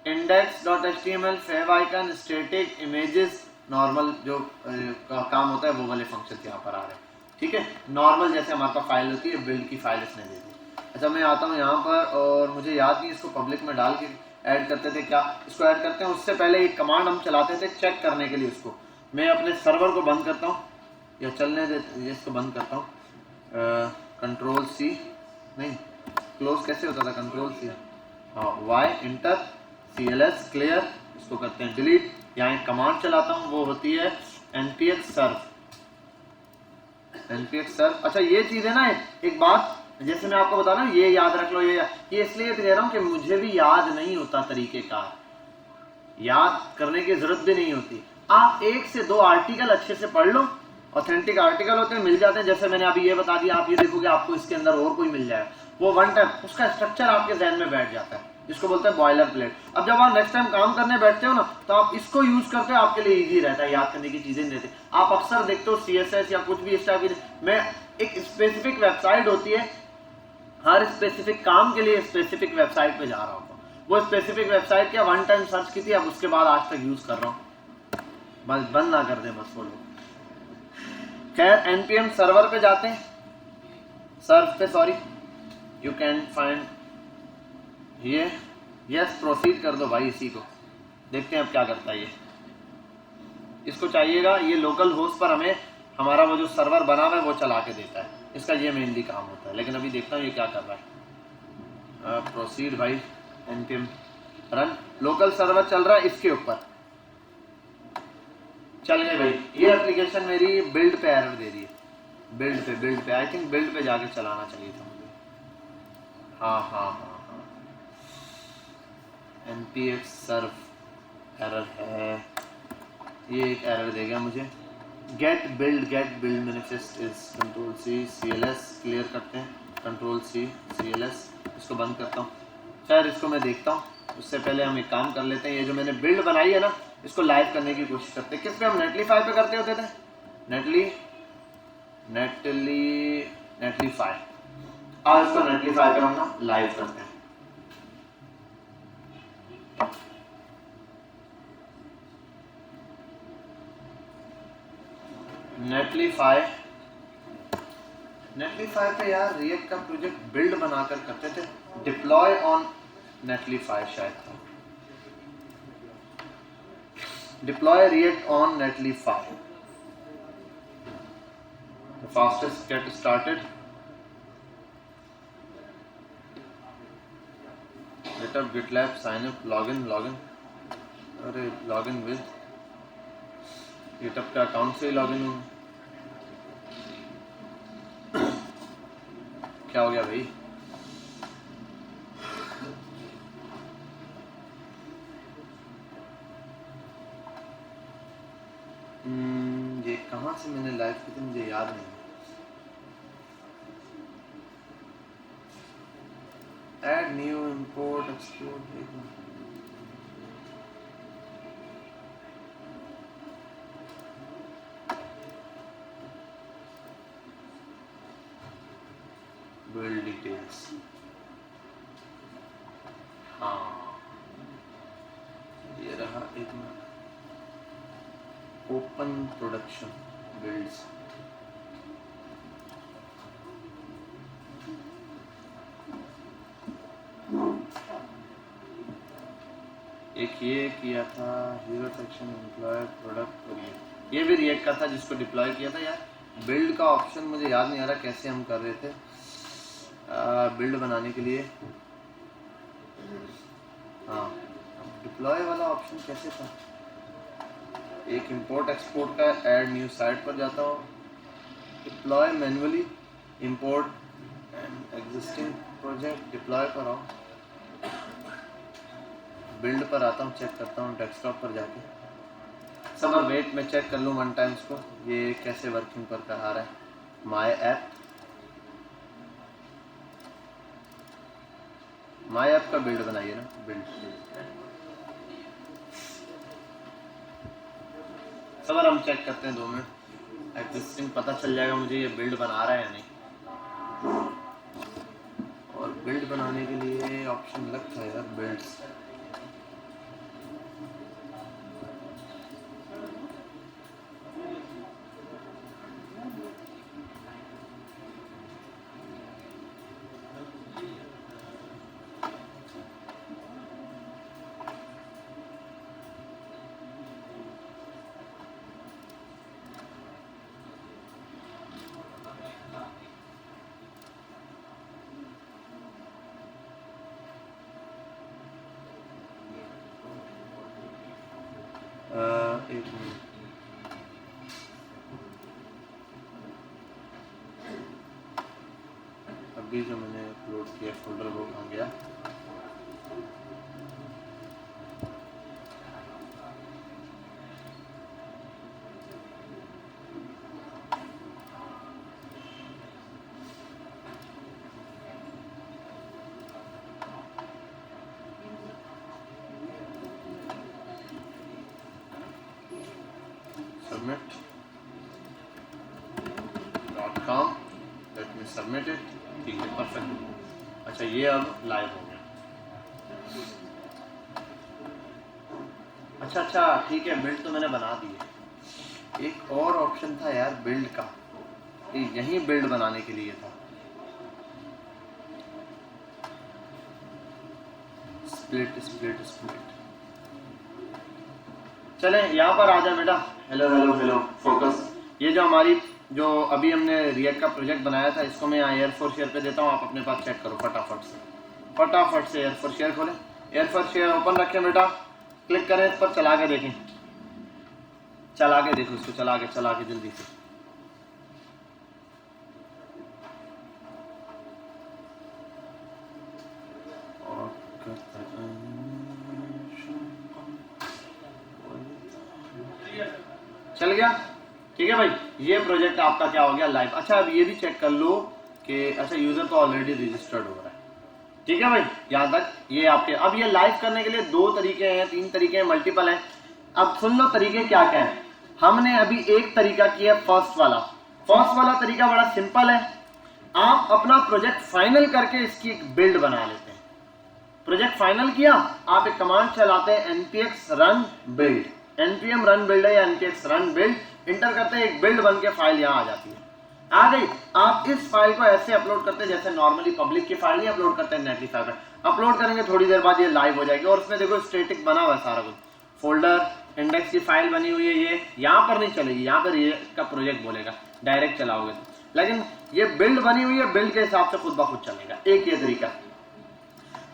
index.html, favicon, static, images, normal जो काम होता है वो वाले फंक्शन यहाँ पर आ रहे हैं। ठीक है, नॉर्मल जैसे हमारे पास फाइल होती है, बिल्ड की फाइल इसने दे दी। अच्छा मैं आता हूँ यहाँ पर, और मुझे याद नहीं इसको पब्लिक में डाल के ऐड करते थे क्या, इसको ऐड करते हैं। उससे पहले एक कमांड हम चलाते थे चेक करने के लिए उसको। मैं अपने सर्वर को बंद करता हूँ, या चलने दे, इसको बंद करता हूँ, कंट्रोल सी, नहीं क्लोज कैसे होता था, कंट्रोल सी, हाँ वाई इंटर, CLS क्लियर, इसको करते हैं डिलीट। यहाँ एक कमांड चलाता हूँ, वो होती है npx सर्व, npx सर्व। अच्छा ये चीज़ है ना, एक बात जैसे मैं आपको बता रहा हूँ, ये याद रख लो, ये इसलिए कह रहा हूँ कि मुझे भी याद नहीं होता तरीक़ेकार, याद करने की जरूरत भी नहीं होती। आप 1 से 2 आर्टिकल अच्छे से पढ़ लो, ऑथेंटिक आर्टिकल होते हैं, मिल जाते हैं। जैसे मैंने अभी ये बता दिया, आप ये देखोगे आपको इसके अंदर और कोई मिल जाए, वो वन टाइम उसका स्ट्रक्चर आपके जहन में बैठ जाता है, जिसको बोलते हैं बॉयलर प्लेट। अब जब आप नेक्स्ट टाइम काम करने बैठते हो ना, तो आप इसको यूज करते हो, आपके लिए इजी रहता है, याद करने की चीजें नहीं रहती। आप अक्सर देखते हो CSS या कुछ भी इस टाइप की, मैं एक स्पेसिफिक वेबसाइट होती है, हर स्पेसिफिक काम के लिए स्पेसिफिक वेबसाइट पे जा रहा होता हूँ। वो स्पेसिफिक वेबसाइट क्या वन टाइम सर्च की थी, अब उसके बाद आज तक यूज कर रहा हूँ, बस बंद ना कर दे बस वो लोग। खैर npm सर्वर पे जाते हैं, सर्व पे, सॉरी, यू कैन फाइंड ये, यस प्रोसीड कर दो भाई इसी को, देखते हैं अब क्या करता है ये। इसको चाहिएगा, ये लोकल होस्ट पर हमें हमारा वो जो सर्वर बना हुआ है वो चला के देता है, इसका ये मेनली काम होता है। लेकिन अभी देखता हूँ ये क्या कर रहा है। प्रोसीड भाई, npm रन, लोकल सर्वर चल रहा है, इसके ऊपर चल गए भाई। ये एप्लीकेशन मेरी बिल्ड पे एरर दे रही है, बिल्ड पे आई थिंक बिल्ड पे जाके चलाना चाहिए था मुझे। हाँ npx सर्व एरर है, ये एक एरर देगा मुझे। Get build manifest is control C CLS clear करते हैं, कंट्रोल सी CLS, इसको बंद करता हूँ। खैर इसको मैं देखता हूँ, उससे पहले हम एक काम कर लेते हैं। ये जो मैंने बिल्ड बनाई है ना, इसको लाइव करने की कोशिश करते हैं। किस पे हम नेटलीफाई पे करते होते थे, नेटलीफाई, आज इसको नेटलीफाई पे हम ना लाइव करते हैं। नेटलीफाई पे यार रिएक्ट का प्रोजेक्ट बिल्ड बनाकर करते थे, डिप्लॉय ऑन नेटलीफाई शायद था, deploy react on नेटलीफाई, the fastest get started, GitHub GitLab sign up login, अरे लॉगिन विद GitHub का अकाउंट से ही लॉगिन हूँ। क्या हो गया भाई, ये कहाँ से मैंने लाइव की थी मुझे याद नहीं। Add new import export, build details, हाँ ये रहा, एक मिनट, ओपन प्रोडक्शन बिल्ड्स, एक ये किया था हीरो सेक्शन एम्प्लॉय प्रोडक्ट, और ये भी रिएक्ट का था जिसको डिप्लॉय किया था। यार बिल्ड का ऑप्शन मुझे याद नहीं आ रहा कैसे हम कर रहे थे बिल्ड बनाने के लिए। हाँ डिप्लॉय वाला ऑप्शन कैसे था, एक इंपोर्ट एक्सपोर्ट का, ऐड न्यू साइट पर जाता हूँ, deploy manually, import existing project, deploy पर आओ, बिल्ड पर आता हूँ, चेक करता हूँ डेस्कटॉप पर जाके। सबर वेट में चेक कर लूँ वन टाइम इसको, ये कैसे वर्किंग पर आ रहा है। माई ऐप, माई ऐप का बिल्ड बनाइए ना, बिल्ड सबर हम चेक करते हैं 2 मिनट, एग्जिस्टिंग पता चल जाएगा मुझे ये बिल्ड बना रहा है या नहीं। और बिल्ड बनाने के लिए ऑप्शन लगता है यार बिल्ड्स, एक मिनट, अभी जो मैंने अपलोड किया फोल्डर वो कहाँ गया? Submit .com, late me submit it. ठीक है, परफेक्ट। अच्छा ये अब लाइव हो गया। अच्छा ठीक है, बिल्ड तो मैंने बना दी है। एक और ऑप्शन था यार बिल्ड का, यही बिल्ड बनाने के लिए था। स्प्लिट स्प्लिट स्प्लिट, चले यहाँ पर आ जाए बेटा। Hello hello hello, focus. ये जो हमारी जो अभी हमने रिएक्ट का प्रोजेक्ट बनाया था, इसको मैं यहाँ एयर फोर शेयर पे देता हूँ, आप अपने पास चेक करो फटाफट से एयर फोर शेयर खोलें, एयर फोर शेयर ओपन रखें बेटा, क्लिक करें इस पर, चला के देखें, चला के देखो इसको, चला के जल्दी से। चल गया, ठीक है भाई, ये प्रोजेक्ट आपका क्या हो गया लाइव। अच्छा अब ये भी चेक कर लो कि अच्छा यूजर तो ऑलरेडी रजिस्टर्ड हो रहा है, ठीक है भाई, यहाँ तक ये आपके। अब ये लाइव करने के लिए 2 तरीके हैं, 3 तरीके हैं, मल्टीपल हैं। अब सुन लो तरीके क्या क्या है। हमने अभी एक तरीका किया फर्स्ट वाला तरीका बड़ा सिंपल है। आप अपना प्रोजेक्ट फाइनल करके इसकी एक बिल्ड बना लेते हैं। प्रोजेक्ट फाइनल किया, आप एक कमांड चलाते हैं npx run build, npm run build है या npx run build, इंटर करते हैं, एक बिल्ड बन के फाइल यहाँ आ जाती है। आ गई, आप इस फाइल को ऐसे अपलोड करते हैं जैसे नॉर्मली पब्लिक की फाइल नहीं अपलोड करते हैं नेटलिफाई पे, अपलोड करेंगे थोड़ी देर बाद ये लाइव हो जाएगी। और उसमें देखो स्टैटिक बना हुआ है सारा कुछ, फोल्डर इंडेक्स की फाइल बनी हुई है, ये यहाँ पर नहीं चलेगी, यहाँ पर ये का प्रोजेक्ट बोलेगा, डायरेक्ट चलाओगे। लेकिन ये बिल्ड बनी हुई है, बिल्ड के हिसाब से खुद ब खुद चलेगा। एक ये तरीका।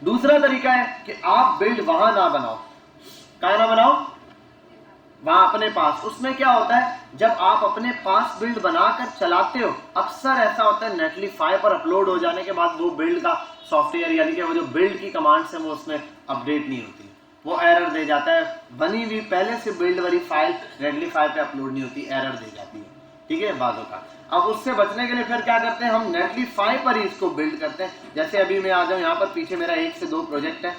दूसरा तरीका है कि आप बिल्ड वहां ना बनाओ, कहाँ ना बनाओ, वहां अपने पास। उसमें क्या होता है, जब आप अपने पास बिल्ड बनाकर चलाते हो, अक्सर ऐसा होता है नेटलिफाई पर अपलोड हो जाने के बाद वो बिल्ड का सॉफ्टवेयर यानी कि वो जो बिल्ड की कमांड्स है वो उसमें अपडेट नहीं होती, वो एरर दे जाता है। बनी हुई पहले से बिल्ड वाली फाइल नेटलिफाई पे अपलोड नहीं होती, एरर दे जाती है, ठीक है, बातों का। अब उससे बचने के लिए फिर क्या करते हैं, हम नेटलिफाई पर ही इसको बिल्ड करते हैं। जैसे अभी मैं आ जाऊँ यहाँ पर, पीछे मेरा 1 से 2 प्रोजेक्ट है,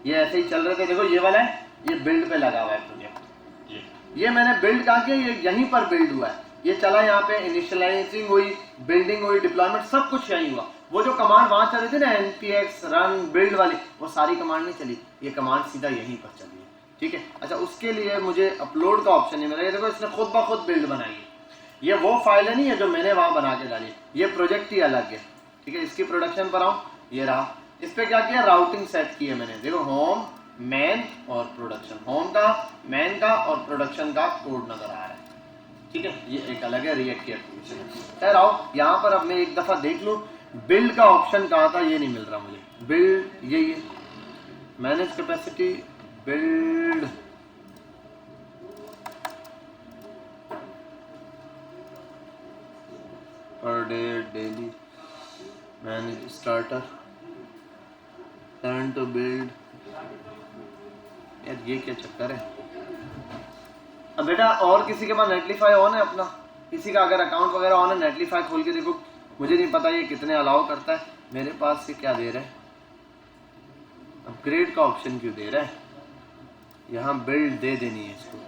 ये ऐसे ही चल रहे थे। देखो ये वाला है, ये बिल्ड पे लगा हुआ है प्रोजेक्ट, ये मैंने बिल्ड कहा कि ये यहीं पर बिल्ड हुआ है, ये चला यहाँ पे, इनिशियलाइजिंग हुई, बिल्डिंग हुई, डिप्लॉयमेंट सब कुछ यहीं हुआ। वो जो कमांड वहां चल रही थी ना npx run build वाली, वो सारी कमांड नहीं चली, ये कमांड सीधा यहीं पर चली है, ठीक है। अच्छा उसके लिए मुझे अपलोड का ऑप्शन नहीं मिला। ये देखो इसने खुद ब खुद बिल्ड बनाई है, ये वो फाइल नहीं है जो मैंने वहां बना के डाली, ये प्रोजेक्ट ही अलग है, ठीक है। इसकी प्रोडक्शन पर आऊँ, ये रहा, इस पर क्या किया, राउटिंग सेट की है मैंने। देखो होम, मैन और प्रोडक्शन, होम का, मैन का और प्रोडक्शन का कोड नजर आ रहा है, ठीक है। ये एक अलग है, रिएक्ट की एप्लीकेशन। खैर आओ यहाँ पर अब मैं एक दफा देख लूँ बिल्ड का ऑप्शन कहाँ था, ये नहीं मिल रहा मुझे। बिल्ड ये manage capacity, build, per day, daily, manage starter, turn to build. यार ये क्या चक्कर है। अब बेटा और किसी के पास नेटलिफाई ऑन है अपना, किसी का अगर अकाउंट वगैरह ऑन है नेटलीफाई खोल के देखो, मुझे नहीं पता ये कितने अलाउ करता है। मेरे पास ये क्या दे रहा है, अपग्रेड का ऑप्शन क्यों दे रहा है, यहाँ बिल्ड दे देनी है इसको,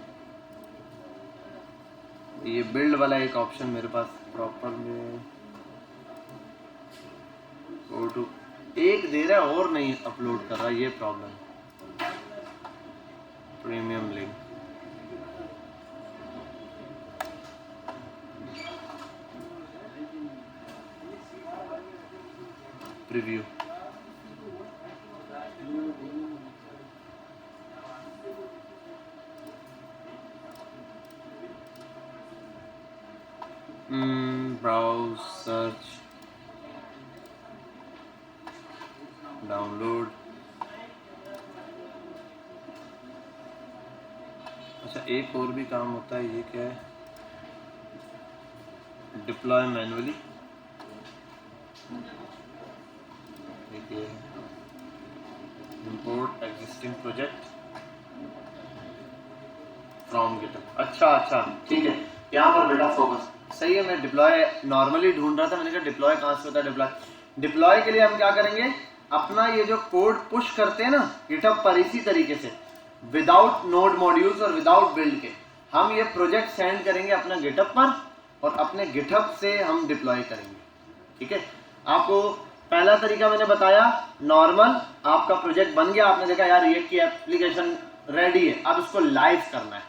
ये बिल्ड वाला एक ऑप्शन मेरे पास प्रॉपर में फोटो एक दे रहा है और नहीं अपलोड कर रहा, ये problem. Premium link preview, browse, search, download. अच्छा एक और भी काम होता है, ये क्या है, डिप्लॉय मैनुअली, देखिए import existing project from GitHub. अच्छा ठीक है, यहाँ पर बेटा फोकस सही है। मैं डिप्लॉय नॉर्मली ढूंढ रहा था, मैंने कहा डिप्लॉय कहाँ से होता है। डिप्लॉय के लिए हम क्या करेंगे, अपना ये जो कोड पुश करते हैं ना गिटहब पर, इसी तरीके से विदाउट नोड मॉड्यूल्स और विदाउट बिल्ड के हम ये प्रोजेक्ट सेंड करेंगे अपना गिटहब पर, और अपने गिटहब से हम डिप्लॉय करेंगे। ठीक है, आपको पहला तरीका मैंने बताया नॉर्मल, आपका प्रोजेक्ट बन गया, आपने देखा यार रिएक्ट की एप्लीकेशन रेडी है, अब इसको लाइव करना है।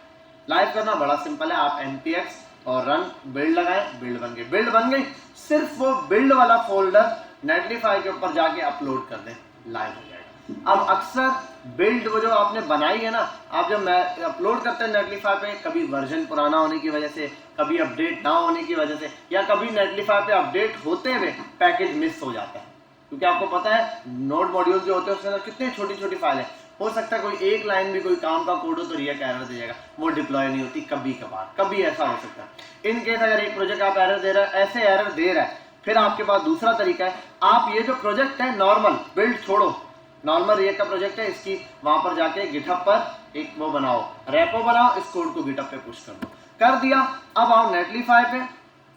लाइव करना बड़ा सिंपल है, आप npx और रन बिल्ड लगाएं, बिल्ड बन गई। बिल्ड बन गई, सिर्फ वो बिल्ड वाला फोल्डर नेटलीफाई के ऊपर जाके अपलोड कर दें, लाइव हो जाएगा। अब अक्सर बिल्ड वो जो आपने बनाई है ना, आप जब अपलोड करते हैं नेटलीफाई पे, कभी वर्जन पुराना होने की वजह से, कभी अपडेट ना होने की वजह से, या कभी नेटलीफाई पे अपडेट होते हुए पैकेज मिस हो जाता है, क्योंकि आपको पता है नोड मॉड्यूल जो होते हैं उसके अंदर कितनी छोटी छोटी फाइलें, हो सकता है कोई एक लाइन भी कोई काम का कोड हो तो रिएक्ट एरर दे जाएगा, वो डिप्लॉय नहीं होती, कभी कभार कभी ऐसा हो सकता है। इन केस अगर एक प्रोजेक्ट आप एरर दे रहा है, ऐसे एरर दे रहा है, फिर आपके पास दूसरा तरीका है, आप ये जो प्रोजेक्ट है नॉर्मल बिल्ड छोड़ो, नॉर्मल रिएक्ट का प्रोजेक्ट है, इसकी वहां पर जाके गिटहब पर एक वो बनाओ, रेपो बनाओ, इस कोड को गिटहब पे पुश कर दो, कर दिया। अब आओ नेटलीफाई पे,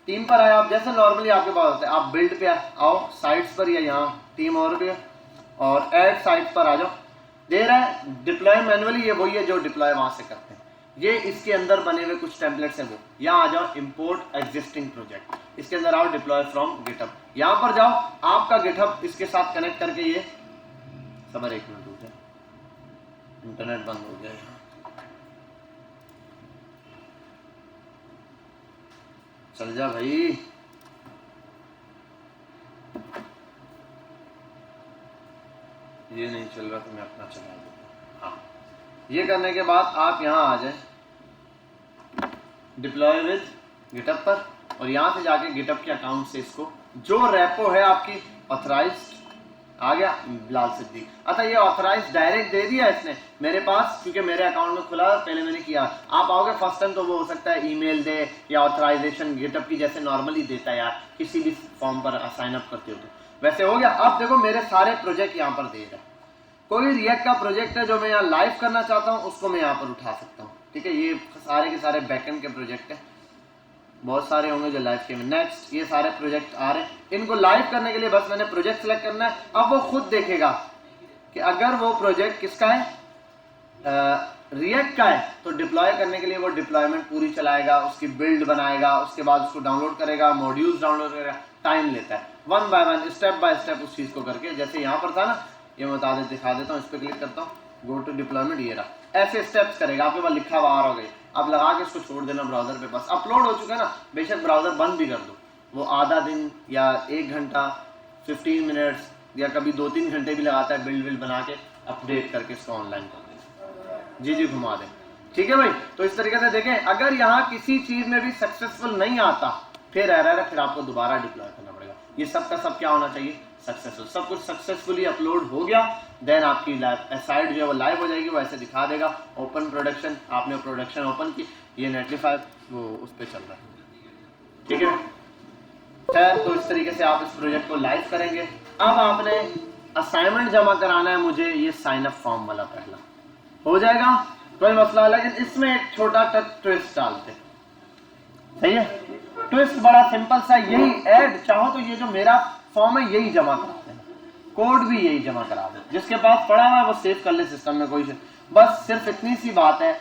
टीम पर आए आप, जैसे नॉर्मली आपके पास होता है, आप बिल्ड पे आओ, साइट्स पर या यहाँ टीम और पे, और ऐड साइट पर आ जाओ, दे रहा है डिप्लॉय मैनुअली, ये वही है जो डिप्लॉय वहां से करते हैं, ये इसके अंदर बने हुए कुछ टेम्पलेट्स हैं, वो यहाँ आ जाओ इंपोर्ट एग्जिस्टिंग प्रोजेक्ट, इसके अंदर आओ डिप्लॉय फ्रॉम गिटहब, यहाँ पर जाओ, आपका गिटहब इसके साथ कनेक्ट करके, ये सबर एक मिनट हो जाए, इंटरनेट बंद हो गया, चल जा भाई, ये नहीं चल रहा तो मैं अपना चला दूंगा। हाँ, ये करने के बाद आप यहाँ आ जाए डिप्लॉय विद गिटहब पर, और यहाँ से जाके गिटहब के अकाउंट से इसको जो रेपो है आपकी ऑथराइज्ड आ गया बिलाल सिद्दीक, अच्छा ये ऑथराइज्ड डायरेक्ट दे दिया इसने मेरे पास, क्योंकि मेरे अकाउंट में खुला पहले मैंने किया। आप आओगे फर्स्ट टाइम तो वो हो सकता है ईमेल दे या ऑथराइजेशन गिटहब की जैसे नॉर्मली देता है यार, किसी भी फॉर्म पर साइन अप करते हो तो वैसे हो गया। अब देखो मेरे सारे प्रोजेक्ट यहाँ पर दे रहा है, कोई रिएक्ट का प्रोजेक्ट है जो मैं यहाँ लाइव करना चाहता हूँ उसको मैं यहाँ पर उठा सकता हूँ। ठीक है, ये सारे के सारे बैकएंड के प्रोजेक्ट है, बहुत सारे होंगे जो लाइव के में। नेक्स्ट ये सारे प्रोजेक्ट आ रहे हैं, इनको लाइव करने के लिए बस मैंने प्रोजेक्ट सेलेक्ट करना है। अब वो खुद देखेगा कि अगर वो प्रोजेक्ट किसका है, रिएक्ट का है, तो डिप्लॉय करने के लिए वो डिप्लॉयमेंट पूरी चलाएगा, उसकी बिल्ड बनाएगा, उसके बाद उसको डाउनलोड करेगा, मॉड्यूल्स डाउनलोड करेगा, टाइम लेता है, one by one step by step उस चीज़ को करके। जैसे यहाँ पर था ना, ये मैं दिखा देता हूँ, इस पर क्लिक करता हूँ, गो टू डिप्लॉयमेंट, ये रहा, ऐसे स्टेप्स करेगा, आपके पास लिखा हुआ आ रहा होगा, अब लगा के इसको छोड़ देना ब्राउजर पे, बस अपलोड हो चुका है ना, बेशक ब्राउजर बंद भी कर दो, वो आधा दिन या 1 घंटा 15 मिनट्स या कभी 2-3 घंटे भी लगाता है बिल्ड विल्ड बना के अपडेट करके इसको ऑनलाइन कर दें, जी घुमा दें। ठीक है भाई, तो इस तरीके से देखें, अगर यहाँ किसी चीज़ में भी सक्सेसफुल नहीं आता फिर एरर है, फिर आपको दोबारा डिप्लॉय करना पड़ेगा। ये सब का सब क्या होना चाहिए, सक्सेसफुल। सब कुछ सक्सेसफुली अपलोड हो गया, देन आपकी साइट जो है वो लाइव हो जाएगी, वो ऐसे दिखा देगा ओपन प्रोडक्शन, आपने प्रोडक्शन ओपन की, ये नेटलीफाई वो उस पर चल रहा है। ठीक है खैर, तो इस तरीके से आप इस प्रोजेक्ट को लाइव करेंगे। अब आपने असाइनमेंट जमा कराना है मुझे, ये साइन अप फॉर्म वाला पहला हो जाएगा, कोई मसला, लेकिन इसमें एक छोटा ट्विस्ट डालते, सही है। ट्विस्ट बड़ा सिंपल सा, यही ऐड चाहो तो ये जो मेरा फॉर्म है यही जमा करा देना, कोड भी यही जमा करा दे, जिसके पास पड़ा हुआ है वो सेव कर ले सिस्टम में, कोई बस सिर्फ इतनी सी बात है।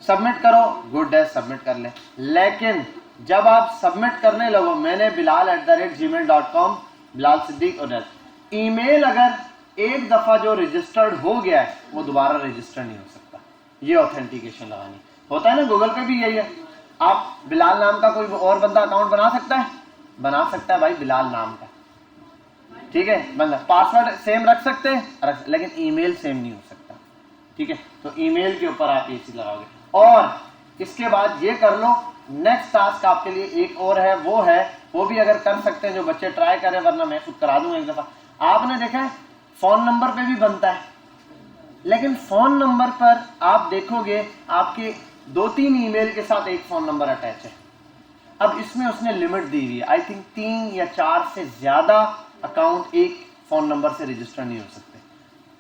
सबमिट करो, गुड है, सबमिट कर ले। लेकिन जब आप सबमिट करने लगो, मैंने bilal@gmail.com, बिलाल सिद्दीक और ईमेल अगर एक दफा जो रजिस्टर्ड हो गया है वो दोबारा रजिस्टर नहीं हो सकता, ये ऑथेंटिकेशन लगानी होता है ना। गूगल पे भी यही है, आप बिलाल नाम का कोई और बंदा अकाउंट बना सकता है, बना सकता है भाई बिलाल नाम का, ठीक है, बंदा पासवर्ड सेम रख सकते हैं, लेकिन ईमेल सेम नहीं हो सकता, ठीक है। तो ईमेल के ऊपर आप ये चीज लगाओगे और इसके बाद ये कर लो। नेक्स्ट टास्क आपके लिए एक और है, वो भी अगर कर सकते हैं जो बच्चे ट्राई करें, वरना मैं खुद करा दूंगा एक दफा। आपने देखा है फोन नंबर पे भी बनता है, लेकिन फोन नंबर पर आप देखोगे आपके 2-3 ईमेल के साथ एक फोन नंबर अटैच है। अब इसमें उसने लिमिट दी हुई है, आई थिंक 3 या 4 से ज्यादा अकाउंट एक फोन नंबर से रजिस्टर नहीं हो सकते,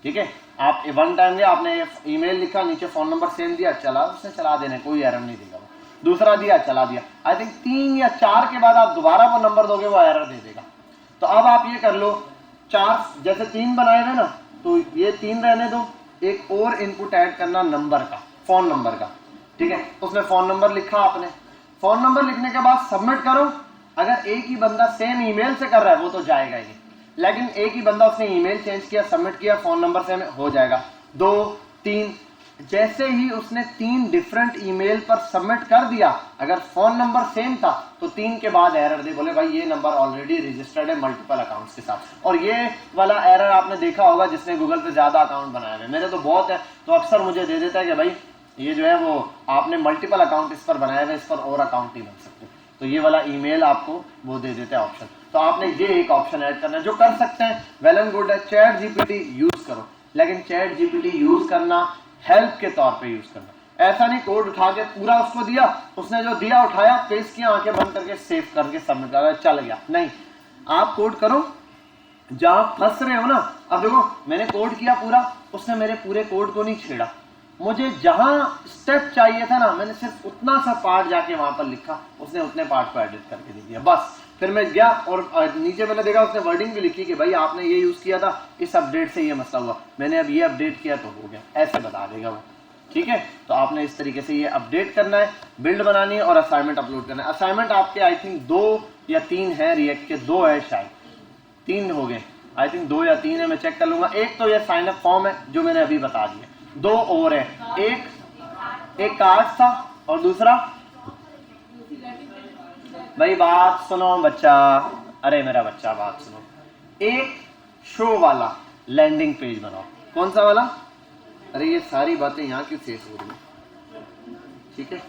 ठीक है। आप वन टाइम गया, आपने ईमेल लिखा, नीचे फोन नंबर सेम दिया, चला, उसने चला देना, कोई एरर नहीं देगा। दूसरा दिया, चला दिया, आई थिंक 3 या 4 के बाद आप दोबारा वो नंबर दोगे, वो एरर दे देगा। तो अब आप ये कर लो, 4 जैसे 3 बनाए हुए ना, तो ये 3 रहने दो, एक और इनपुट ऐड करना नंबर का, फोन नंबर का, ठीक है। उसमें फोन नंबर लिखा आपने, फोन नंबर लिखने के बाद सबमिट करो। अगर एक ही बंदा सेम ईमेल से कर रहा है वो तो जाएगा ही, लेकिन एक ही बंदा उसने ईमेल चेंज किया, सबमिट किया, फोन नंबर से हो जाएगा। 2, 3, जैसे ही उसने 3 डिफरेंट ईमेल पर सबमिट कर दिया, अगर फोन नंबर सेम था तो 3 के बाद एरर दे, बोले भाई ये नंबर ऑलरेडी रजिस्टर्ड है मल्टीपल अकाउंट्स के साथ। और ये वाला एरर आपने देखा होगा जिसने गूगल पे ज्यादा अकाउंट बनाए हुए, मेरे तो बहुत है, तो अक्सर मुझे दे देता है कि भाई ये जो है वो आपने मल्टीपल अकाउंट इस पर बनाए हुए, इस पर और अकाउंट नहीं बन सकते, तो ये वाला ईमेल आपको वो दे देता है ऑप्शन। तो आपने ये एक ऑप्शन ऐड करना है, जो कर सकते हैं वेल एंड गुड है। चैट जीपीटी यूज करो, लेकिन चैट जीपीटी यूज करना हेल्प के तौर पे यूज करना, ऐसा नहीं कोड उठा के पूरा उसको दिया, उसने जो दिया उठाया, पेस्ट किया, आंखें बंद करके सेव करके सबमिट कर चल गया, नहीं। आप कोड करो, जहां फंस रहे हो ना, अब देखो मैंने कोड किया पूरा, उसने मेरे पूरे कोड को नहीं छेड़ा, मुझे जहां स्टेप चाहिए था ना, मैंने सिर्फ उतना सा पार्ट जाके वहां पर लिखा, उसने उतने पार्ट को एडिट करके दे दिया, बस। फिर मैं गया और नीचे मैंने देखा उसने वर्डिंग भी लिखी कि भाई आपने ये यूज किया था, इस अपडेट से ये मसला हुआ, मैंने अब ये अपडेट किया तो हो गया, ऐसे बता देगा वो, ठीक है। तो आपने इस तरीके से ये अपडेट करना है, बिल्ड बनानी है और असाइनमेंट अपलोड करना है। असाइनमेंट आपके आई थिंक 2 या 3 है, रिएक्ट के 2 है, शायद 3 हो गए, आई थिंक 2 या 3 है, मैं चेक कर लूंगा। एक तो ये साइन अप फॉर्म है जो मैंने अभी बता दिया, 2 और है, एक कार्ड था और दूसरा, भाई बात सुनो बच्चा, अरे मेरा बच्चा बात सुनो, एक शो वाला लैंडिंग पेज बनाओ। कौन सा वाला? अरे ये सारी बातें यहाँ क्यों सेव हो रही है, ठीक है।